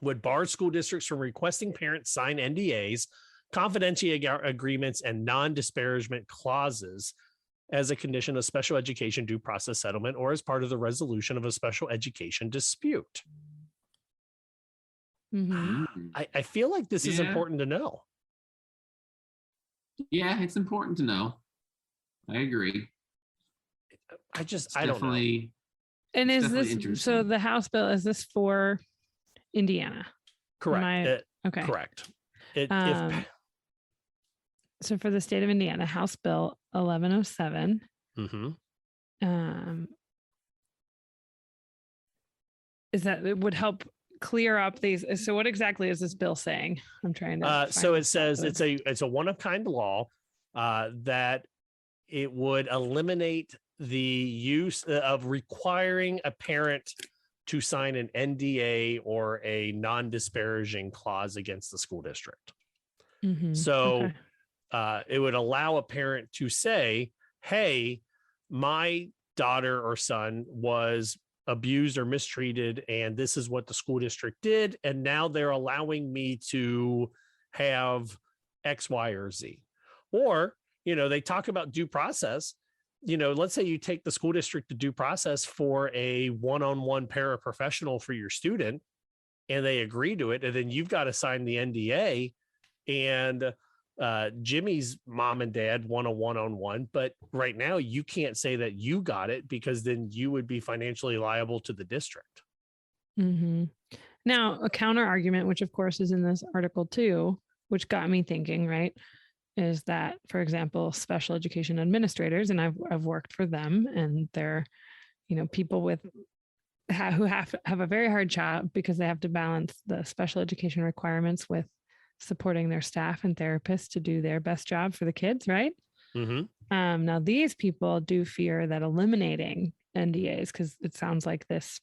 would bar school districts from requesting parents sign NDAs, confidentiality agreements, and non-disparagement clauses as a condition of special education due process settlement or as part of the resolution of a special education dispute. Mm-hmm. I feel like this is important to know. Yeah, it's important to know. I agree. I don't know. And is this, so the House bill, is this for Indiana? Correct. Okay. Correct. So for the state of Indiana, House Bill 1107. Is that it would help clear up these. So what exactly is this bill saying? I'm trying to. So it says it's a one-of-kind law that it would eliminate the use of requiring a parent to sign an NDA or a non-disparaging clause against the school district. So it would allow a parent to say, hey, my daughter or son was abused or mistreated, and this is what the school district did. And now they're allowing me to have X, Y, or Z. Or, they talk about due process. Let's say you take the school district to due process for a one-on-one paraprofessional for your student, and they agree to it. And then you've got to sign the NDA, and Jimmy's mom and dad want a one-on-one, but right now you can't say that you got it because then you would be financially liable to the district. Now, a counter argument, which of course is in this article too, which got me thinking, right, is that, for example, special education administrators, and I've worked for them, and they're, people who have a very hard job because they have to balance the special education requirements with supporting their staff and therapists to do their best job for the kids, right? Now, these people do fear that eliminating NDAs, because it sounds like this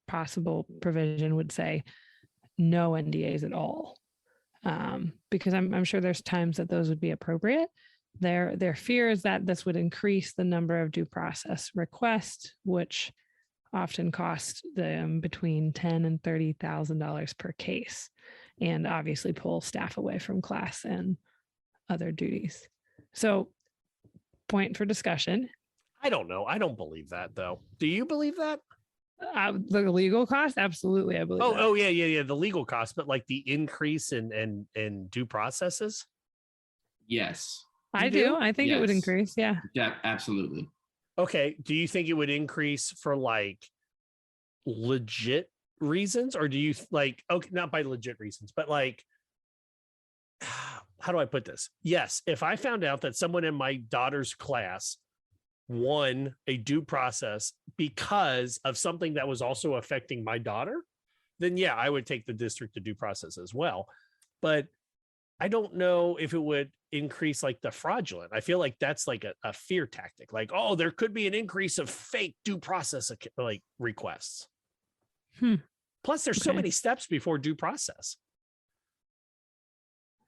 possible provision would say no NDAs at all, because I'm sure there's times that those would be appropriate. Their fear is that this would increase the number of due process requests, which often cost them between $10,000 and $30,000 per case, and obviously pull staff away from class and other duties. So, point for discussion. I don't know. I don't believe that, though. Do you believe that? The legal cost? Absolutely, I believe. Oh, yeah. The legal cost, but like the increase in due processes? Yes. I do. I think it would increase. Yeah. Yeah, absolutely. Okay. Do you think it would increase for like legit reasons, or do you like, okay, not by legit reasons, but like, how do I put this? Yes. If I found out that someone in my daughter's class won a due process because of something that was also affecting my daughter, then yeah, I would take the district to due process as well. But I don't know if it would increase like the fraudulent. I feel like that's like a fear tactic. Like, oh, there could be an increase of fake due process like requests. Plus, there's so many steps before due process.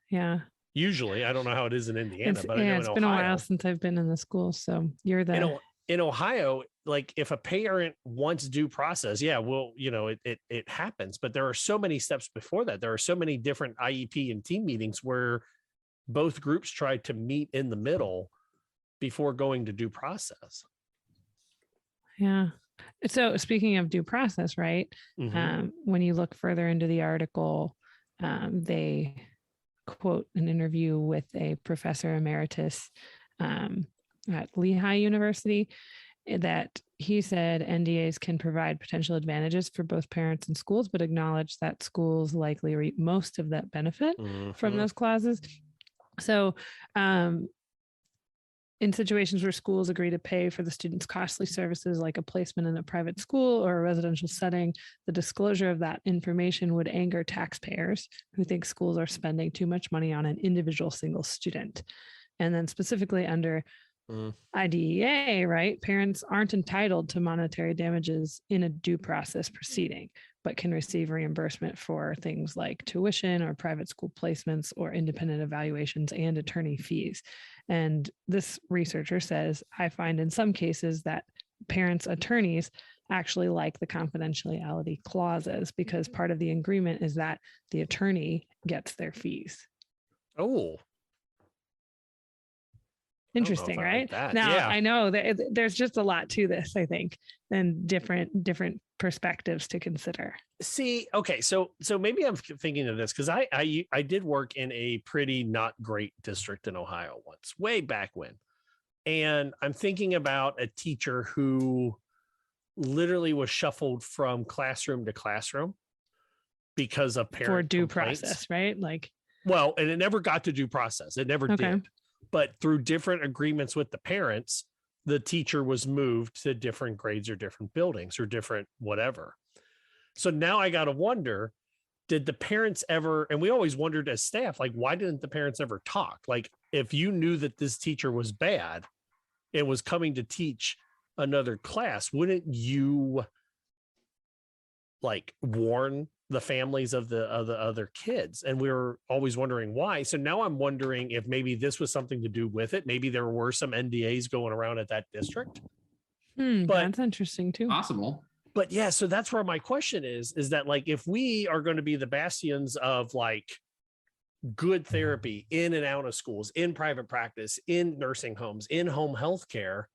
Yeah. Usually, I don't know how it is in Indiana, but I know it's in been Ohio, a while since I've been in the school. So you're the in Ohio, like if a parent wants due process, yeah, well, it happens, but there are so many steps before that. There are so many different IEP and team meetings where both groups try to meet in the middle before going to due process. Yeah. So speaking of due process, right? When you look further into the article, they quote an interview with a professor emeritus at Lehigh University that he said NDAs can provide potential advantages for both parents and schools, but acknowledge that schools likely reap most of that benefit from those clauses. So in situations where schools agree to pay for the student's costly services, like a placement in a private school or a residential setting, the disclosure of that information would anger taxpayers who think schools are spending too much money on an individual single student. And then specifically under IDEA, right? Parents aren't entitled to monetary damages in a due process proceeding, but can receive reimbursement for things like tuition or private school placements or independent evaluations and attorney fees. And this researcher says, I find in some cases that parents' attorneys actually like the confidentiality clauses because part of the agreement is that the attorney gets their fees. Oh, interesting, right? Like now, yeah. I know that there's just a lot to this, I think, and different perspectives to consider. See, okay, so maybe I'm thinking of this because I did work in a pretty not great district in Ohio once, way back when, and I'm thinking about a teacher who literally was shuffled from classroom to classroom because of parent for due complaints. Process, right? Like, well, and it never got to due process. It never did. But through different agreements with the parents, the teacher was moved to different grades or different buildings or different whatever. So now I got to wonder, did the parents ever, and we always wondered as staff, like, why didn't the parents ever talk? Like, if you knew that this teacher was bad and was coming to teach another class, wouldn't you like warn the families of the other kids? And we were always wondering why. So now I'm wondering if maybe this was something to do with it. Maybe there were some NDAs going around at that district. But that's interesting too. Possible. But yeah, so that's where my question is that like, if we are going to be the bastions of like good therapy in and out of schools, in private practice, in nursing homes, in home health care,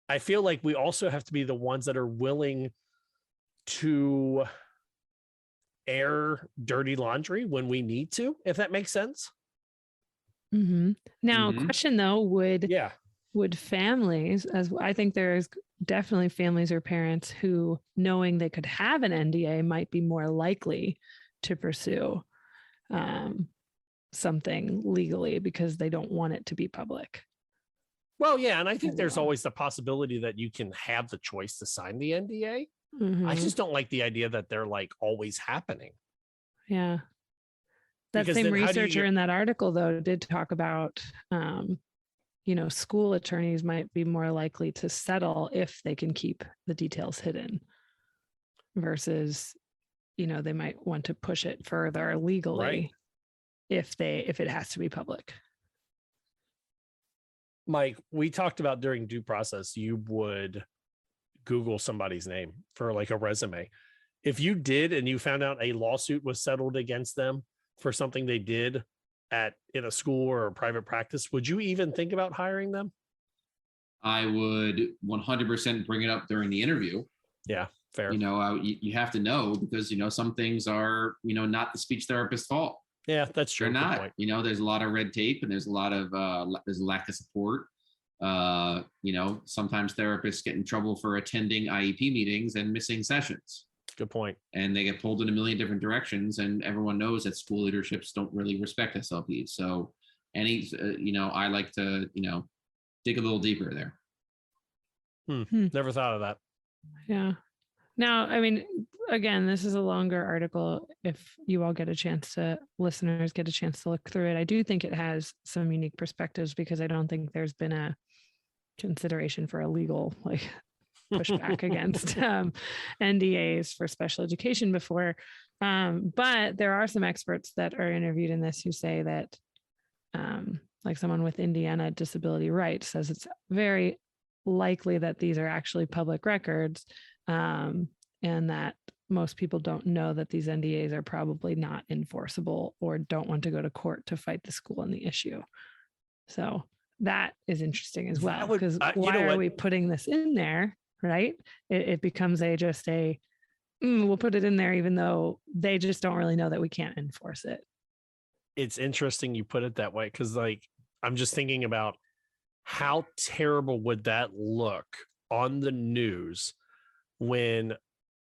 I feel like we also have to be the ones that are willing to air dirty laundry when we need to, if that makes sense. Now, question though, would families, as I think there's definitely families or parents who, knowing they could have an NDA, might be more likely to pursue something legally because they don't want it to be public. Well, yeah, and I think there's always the possibility that you can have the choice to sign the NDA. I just don't like the idea that they're like always happening. Yeah. That Because same then how do you researcher get- in that article, though, did talk about, school attorneys might be more likely to settle if they can keep the details hidden versus, they might want to push it further legally if it has to be public. Mike, we talked about during due process, you would Google somebody's name for like a resume. If you did and you found out a lawsuit was settled against them for something they did in a school or a private practice, would you even think about hiring them? I would 100% bring it up during the interview. Yeah, fair. You have to know because, some things are, not the speech therapist's fault. Yeah, that's true. They're not. There's a lot of red tape and there's a lot of there's a lack of support. Sometimes therapists get in trouble for attending IEP meetings and missing sessions. Good point. And they get pulled in a million different directions, and everyone knows that school leaderships don't really respect SLPs. So, I like to, dig a little deeper there. Never thought of that. Yeah. Now, I mean, again, this is a longer article. If you all listeners get a chance to look through it, I do think it has some unique perspectives because I don't think there's been a consideration for a legal pushback against NDAs for special education before. But there are some experts that are interviewed in this who say that, like someone with Indiana Disability Rights says it's very likely that these are actually public records. And that most people don't know that these NDAs are probably not enforceable or don't want to go to court to fight the school on the issue. So that is interesting as well, because why are we putting this in there, right? It becomes we'll put it in there even though they just don't really know that we can't enforce it. It's interesting you put it that way because I'm just thinking about how terrible would that look on the news when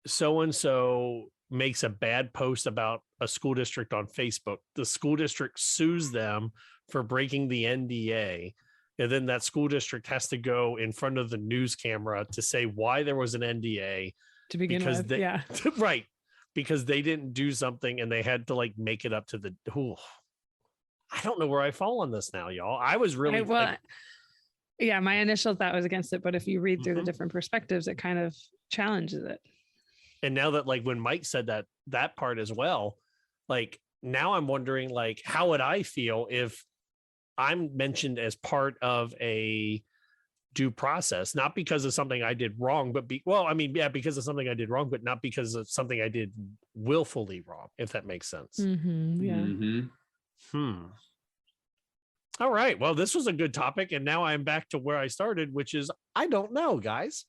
so-and-so makes a bad post about a school district on Facebook. The school district sues them for breaking the NDA. And then that school district has to go in front of the news camera to say why there was an NDA to begin with. Yeah. Right. Because they didn't do something and they had to make it up to I don't know where I fall on this now, y'all. I was really Yeah, my initial thought was against it, but if you read through the different perspectives, it kind of challenges it. And now that, like, when Mike said that part as well, like, now I'm wondering, like, how would I feel if I'm mentioned as part of a due process, not because of something I did wrong, but because of something I did wrong, but not because of something I did willfully wrong, if that makes sense. All right. Well, this was a good topic. And now I'm back to where I started, which is, I don't know, guys.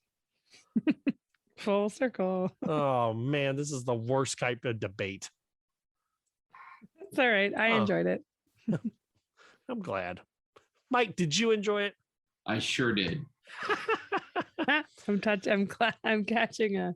Full circle. Oh man, this is the worst type of debate. It's all right. I enjoyed it. I'm glad. Mike, did you enjoy it? I sure did. I'm catching a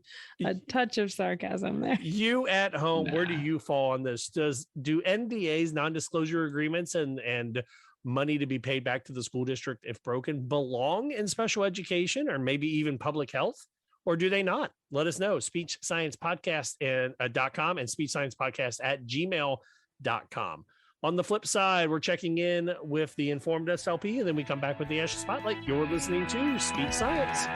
touch of sarcasm there. You at home, where do you fall on this? Do NDAs, non-disclosure agreements, and money to be paid back to the school district if broken belong in special education or maybe even public health? Or do they not? Let us know. SpeechSciencePodcast.com and SpeechSciencePodcast@gmail.com. On the flip side, we're checking in with the Informed SLP, and then we come back with the Ash Spotlight. You're listening to Speech Science.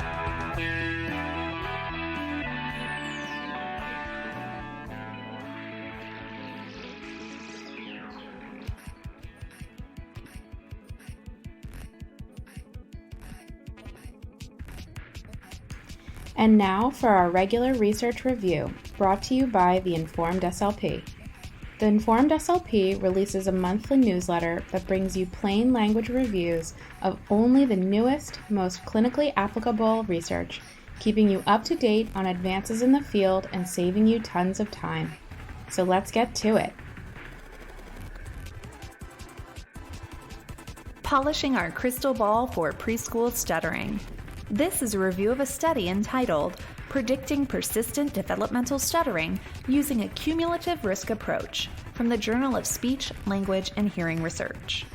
And now for our regular research review, brought to you by the Informed SLP. The Informed SLP releases a monthly newsletter that brings you plain language reviews of only the newest, most clinically applicable research, keeping you up to date on advances in the field and saving you tons of time. So let's get to it. Polishing our crystal ball for preschool stuttering. This is a review of a study entitled Predicting Persistent Developmental Stuttering Using a Cumulative Risk Approach from the Journal of Speech, Language, and Hearing Research.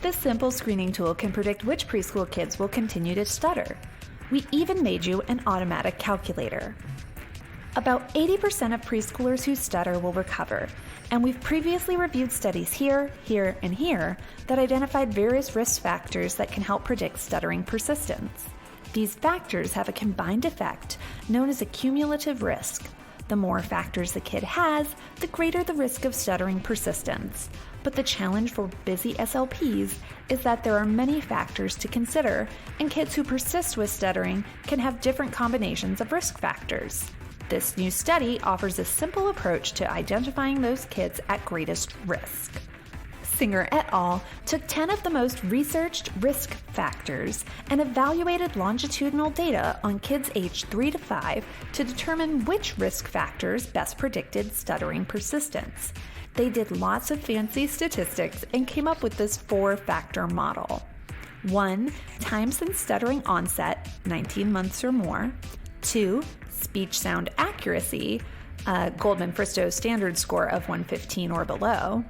This simple screening tool can predict which preschool kids will continue to stutter. We even made you an automatic calculator. About 80% of preschoolers who stutter will recover, and we've previously reviewed studies here, and here that identified various risk factors that can help predict stuttering persistence. These factors have a combined effect known as a cumulative risk. The more factors the kid has, the greater the risk of stuttering persistence. But the challenge for busy SLPs is that there are many factors to consider, and kids who persist with stuttering can have different combinations of risk factors. This new study offers a simple approach to identifying those kids at greatest risk. Singer et al. Took 10 of the most researched risk factors and evaluated longitudinal data on kids aged 3 to 5 to determine which risk factors best predicted stuttering persistence. They did lots of fancy statistics and came up with this 4-factor model. 1, time since stuttering onset, 19 months or more. 2, speech sound accuracy, Goldman-Fristow standard score of 115 or below.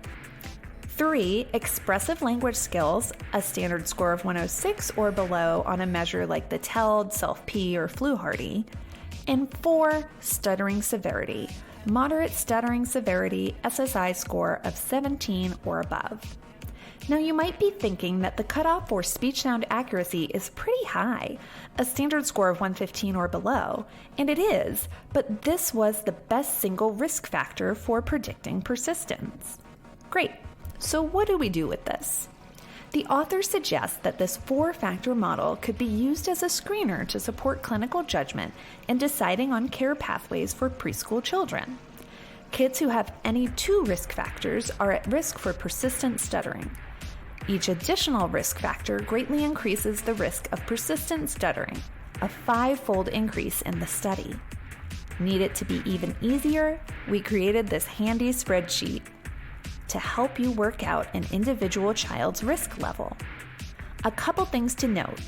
3, expressive language skills, a standard score of 106 or below on a measure like the TELD, Self-P, or Flu-Hardy. And 4, stuttering severity, moderate stuttering severity, SSI score of 17 or above. Now you might be thinking that the cutoff for speech sound accuracy is pretty high, a standard score of 115 or below, and it is, but this was the best single risk factor for predicting persistence. Great. So what do we do with this? The author suggests that this 4-factor model could be used as a screener to support clinical judgment in deciding on care pathways for preschool children. Kids who have any 2 risk factors are at risk for persistent stuttering. Each additional risk factor greatly increases the risk of persistent stuttering, a 5-fold increase in the study. Need it to be even easier? We created this handy spreadsheet to help you work out an individual child's risk level. A couple things to note.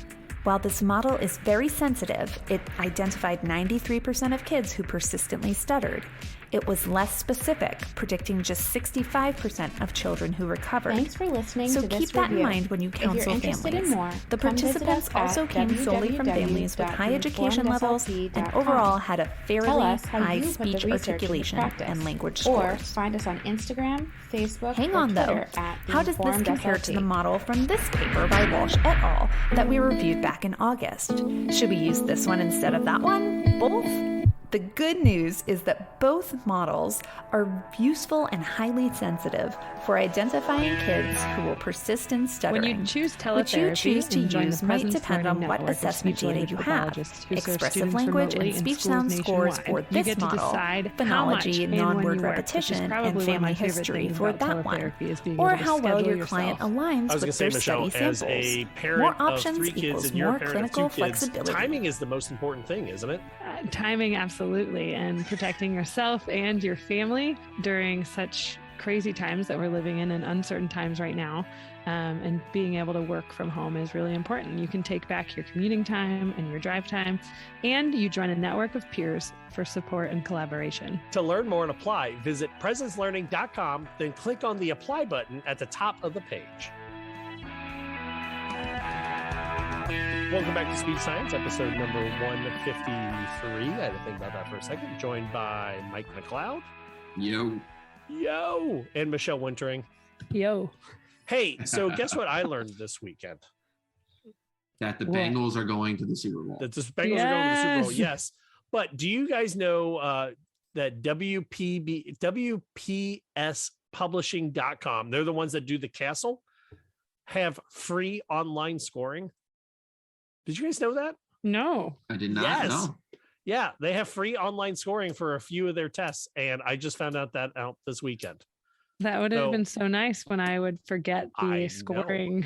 While this model is very sensitive, it identified 93% of kids who persistently stuttered, it was less specific, predicting just 65% of children who recovered. Thanks for listening to this review. So keep that in mind when you counsel families. The participants also came solely from families with high education levels and overall had a fairly high speech articulation and language scores. Or find us on Instagram, Facebook, Hang or on Twitter though, at how does this Informed compare to SLP? the model from this paper by Walsh et al. That we reviewed back in August? Should we use this one instead of that one? Both? The good news is that both models are useful and highly sensitive for identifying kids who will persist in stuttering. When you choose What you teletherapy choose to and join use the might Presence depend on Learning what Network of assessment speech data language you have. pathologists who serve Expressive students language remotely and in speech schools sound scores nationwide. for You this get to model, decide how much phonology, and when non-word you work, which is repetition, probably and one of family my favorite history things for about that one, teletherapy is being or able to how well schedule your client yourself. aligns I was with going their to say, Michelle, study as samples. a More parent of options 3 kids equals and you're a more parent clinical of 2 kids, flexibility. timing is the most important thing, isn't it? Timing, absolutely, and protecting yourself and your family during such crazy times that we're living in and uncertain times right now. And being able to work from home is really important. You can take back your commuting time and your drive time, and you join a network of peers for support and collaboration. To learn more and apply, visit presencelearning.com, then click on the apply button at the top of the page. Welcome back to Speech Science, episode number 153. I had to think about that for a second. Joined by Mike McLeod. Yo. And Michelle Wintering. Yo. Hey, so guess what I learned this weekend? That the Bengals are going to the Super Bowl. That the Bengals are going to the Super Bowl, yes. But do you guys know that WPSpublishing.com, they're the ones that do the castle, have free online scoring? Did you guys know that? No. I did not know. Yeah, they have free online scoring for a few of their tests, and I just found out this weekend. That would have been so nice when I would forget the scoring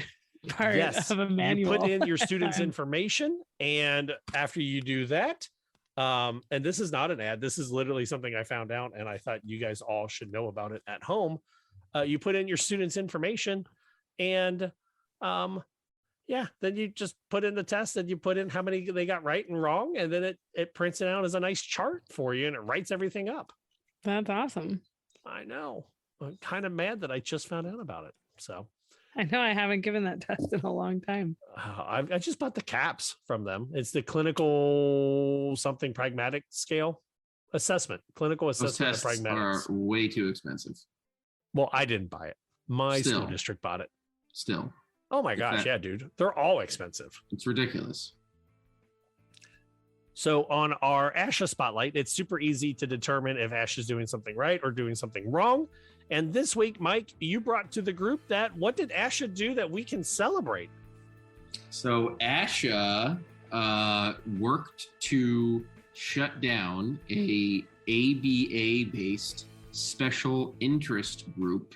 part of a manual. You put in your students' information, and after you do that, and this is not an ad, this is literally something I found out, and I thought you guys all should know about it at home. You put in your students' information, and then you just put in the test, and you put in how many they got right and wrong, and then it prints it out as a nice chart for you, and it writes everything up. That's awesome. I know. I'm kind of mad that I just found out about it. So I know I haven't given that test in a long time. I just bought the caps from them. It's the clinical something pragmatic scale assessment, clinical assessment of pragmatics. Are way too expensive. Well, I didn't buy it. My school district bought it. Still. Oh my gosh. Yeah, dude. They're all expensive. It's ridiculous. So on our ASHA spotlight, it's super easy to determine if ASHA is doing something right or doing something wrong. And this week, Mike, you brought to the group what did ASHA do that we can celebrate? So ASHA worked to shut down a ABA-based special interest group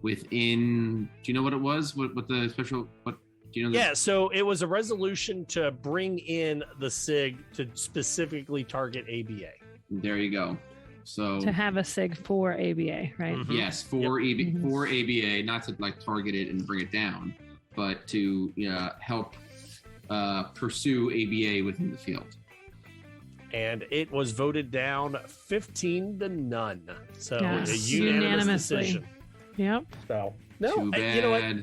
within. Do you know what it was? What the special? What do you know? Yeah, so it was a resolution to bring in the SIG to specifically target ABA. There you go. So to have a SIG for ABA, right? Mm-hmm. Yes, for ABA, not to like target it and bring it down, but to help pursue ABA within the field. And it was voted down 15-0. So a unanimous decision. Yep. So too bad. You know what?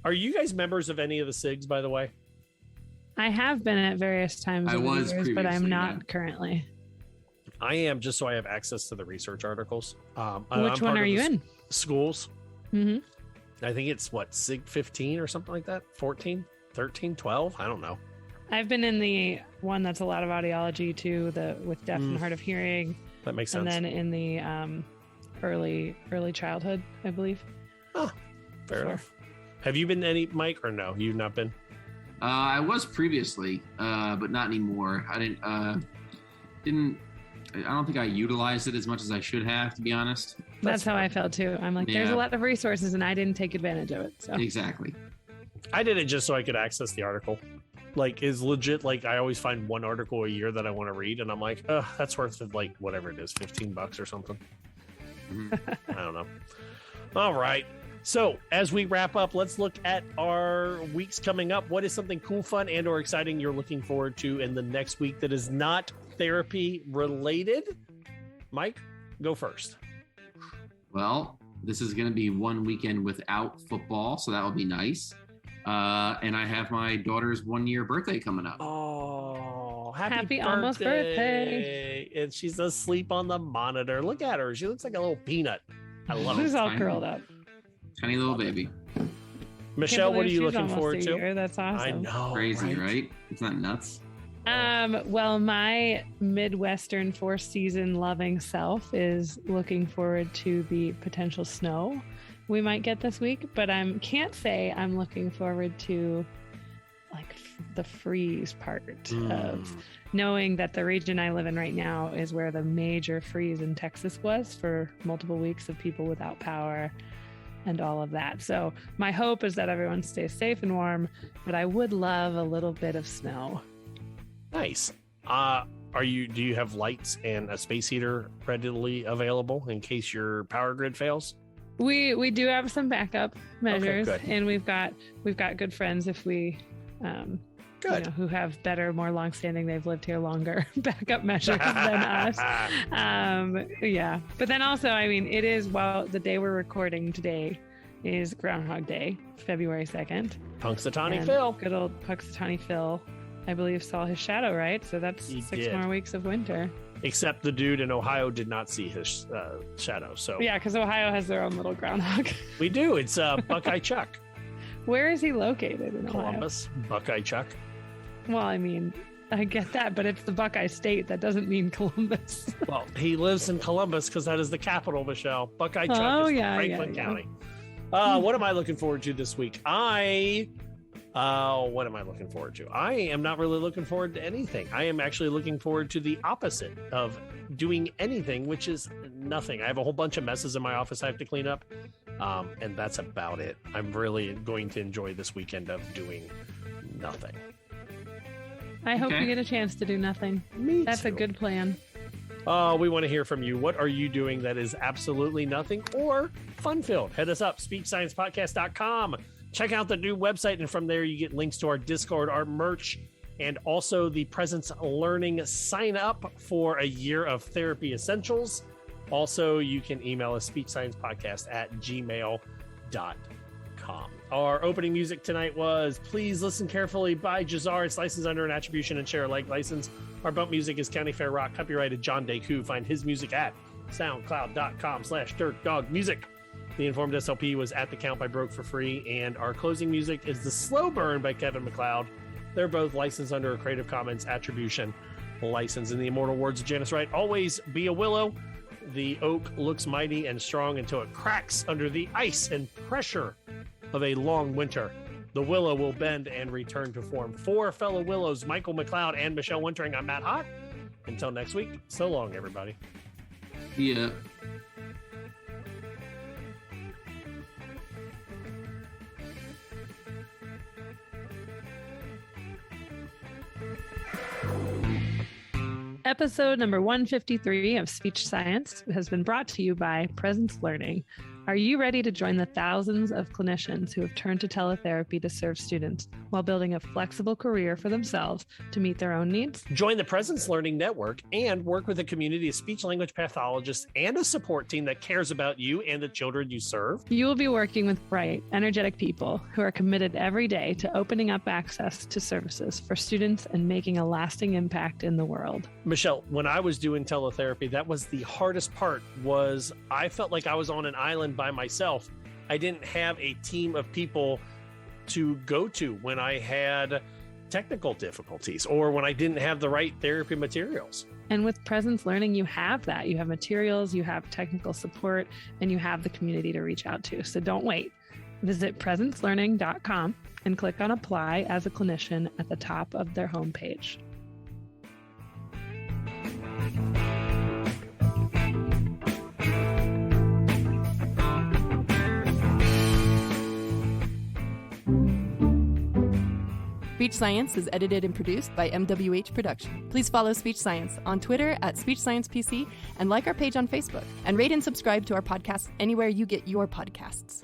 Are you guys members of any of the SIGs, by the way? I have been at various times. I was years, but I'm not currently. I am, just so I have access to the research articles. Which one are you in? Schools. Mm-hmm. I think it's SIG 15 or something like that. 14, 13, 12. I don't know. I've been in the one that's a lot of audiology too, with deaf and hard of hearing. That makes sense. And then in the early childhood, I believe. Oh, fair enough. Have you been any, Mike, or no? You've not been? I was previously, but not anymore. I don't think I utilized it as much as I should have, to be honest. That's how I felt too. I'm like, there's a lot of resources and I didn't take advantage of it. So exactly. I did it just so I could access the article. Like, is legit. Like, I always find one article a year that I want to read, and I'm like, that's worth like whatever it is, $15 or something. I don't know. All right. So as we wrap up, let's look at our weeks coming up. What is something cool, fun, and or exciting you're looking forward to in the next week that is not therapy related? Mike? go first. Well, this is going to be one weekend without football, so that will be nice. And I have my daughter's 1-year birthday coming up. Oh, Happy birthday. almost birthday. And she's asleep on the monitor. Look at her. She looks like a little peanut. I love her. She's all curled up. Tiny little baby. Michelle, what are you looking forward to? Year. That's awesome. I know. Crazy, right? It's not nuts. Well, my Midwestern four-season loving self is looking forward to the potential snow we might get this week, but I can't say I'm looking forward to like the freeze part of knowing that the region I live in right now is where the major freeze in Texas was for multiple weeks of people without power and all of that. So my hope is that everyone stays safe and warm, but I would love a little bit of snow. Nice. Do you have lights and a space heater readily available in case your power grid fails? We do have some backup measures, okay, and we've got good friends if we who have better, more long-standing, they've lived here longer backup measures than us. Yeah, but then also, I mean, it is, the day we're recording today is Groundhog Day, February 2nd. Punxsutawney Phil. Good old Punxsutawney Phil, I believe, saw his shadow, right? So that's 6 more weeks of winter. Except the dude in Ohio did not see his shadow. So yeah, because Ohio has their own little groundhog. We do. It's Buckeye Chuck. Where is he located in Columbus? Ohio? Buckeye Chuck. Well, I mean, I get that, but it's the Buckeye State. That doesn't mean Columbus. Well, he lives in Columbus because that is the capital, Michelle. Buckeye Chuck is Franklin County. What am I looking forward to this week? What am I looking forward to? I am not really looking forward to anything. I am actually looking forward to the opposite of doing anything, which is nothing. I have a whole bunch of messes in my office I have to clean up, and that's about it. I'm really going to enjoy this weekend of doing nothing. I hope you get a chance to do nothing. That's a good plan. We want to hear from you. What are you doing that is absolutely nothing or fun-filled? Hit us up, speechsciencepodcast.com. Check out the new website, and from there you get links to our Discord, our merch, and also the Presence Learning sign up for a year of therapy essentials. Also, you can email us speechsciencepodcast@gmail.com. Our opening music tonight was Please Listen Carefully by Jazar. It's licensed under an attribution and share alike license. Our bump music is County Fair Rock, copyrighted John Deku. Find his music at soundcloud.com/dirtdogmusic. The Informed SLP was At the Count by Broke for Free, and our closing music is The Slow Burn by Kevin MacLeod. They're both licensed under a Creative Commons attribution license. In the immortal words of Janice Wright, always be a willow. The oak looks mighty and strong until it cracks under the ice and pressure of a long winter. The willow will bend and return to form. For fellow willows, Michael MacLeod and Michelle Wintering, I'm Matt Hott. Until next week, so long, everybody. Yeah. Episode number 153 of Speech Science has been brought to you by Presence Learning. Are you ready to join the thousands of clinicians who have turned to teletherapy to serve students while building a flexible career for themselves to meet their own needs? Join the Presence Learning Network and work with a community of speech language pathologists and a support team that cares about you and the children you serve. You will be working with bright, energetic people who are committed every day to opening up access to services for students and making a lasting impact in the world. Michelle, when I was doing teletherapy, that was the hardest part. Was I felt like I was on an island by myself. I didn't have a team of people to go to when I had technical difficulties or when I didn't have the right therapy materials. And with Presence Learning, you have that. You have materials, you have technical support, and you have the community to reach out to. So don't wait. Visit presencelearning.com and click on Apply as a clinician at the top of their homepage. Speech Science is edited and produced by MWH Production. Please follow Speech Science on Twitter at SpeechSciencePC and like our page on Facebook. And rate and subscribe to our podcast anywhere you get your podcasts.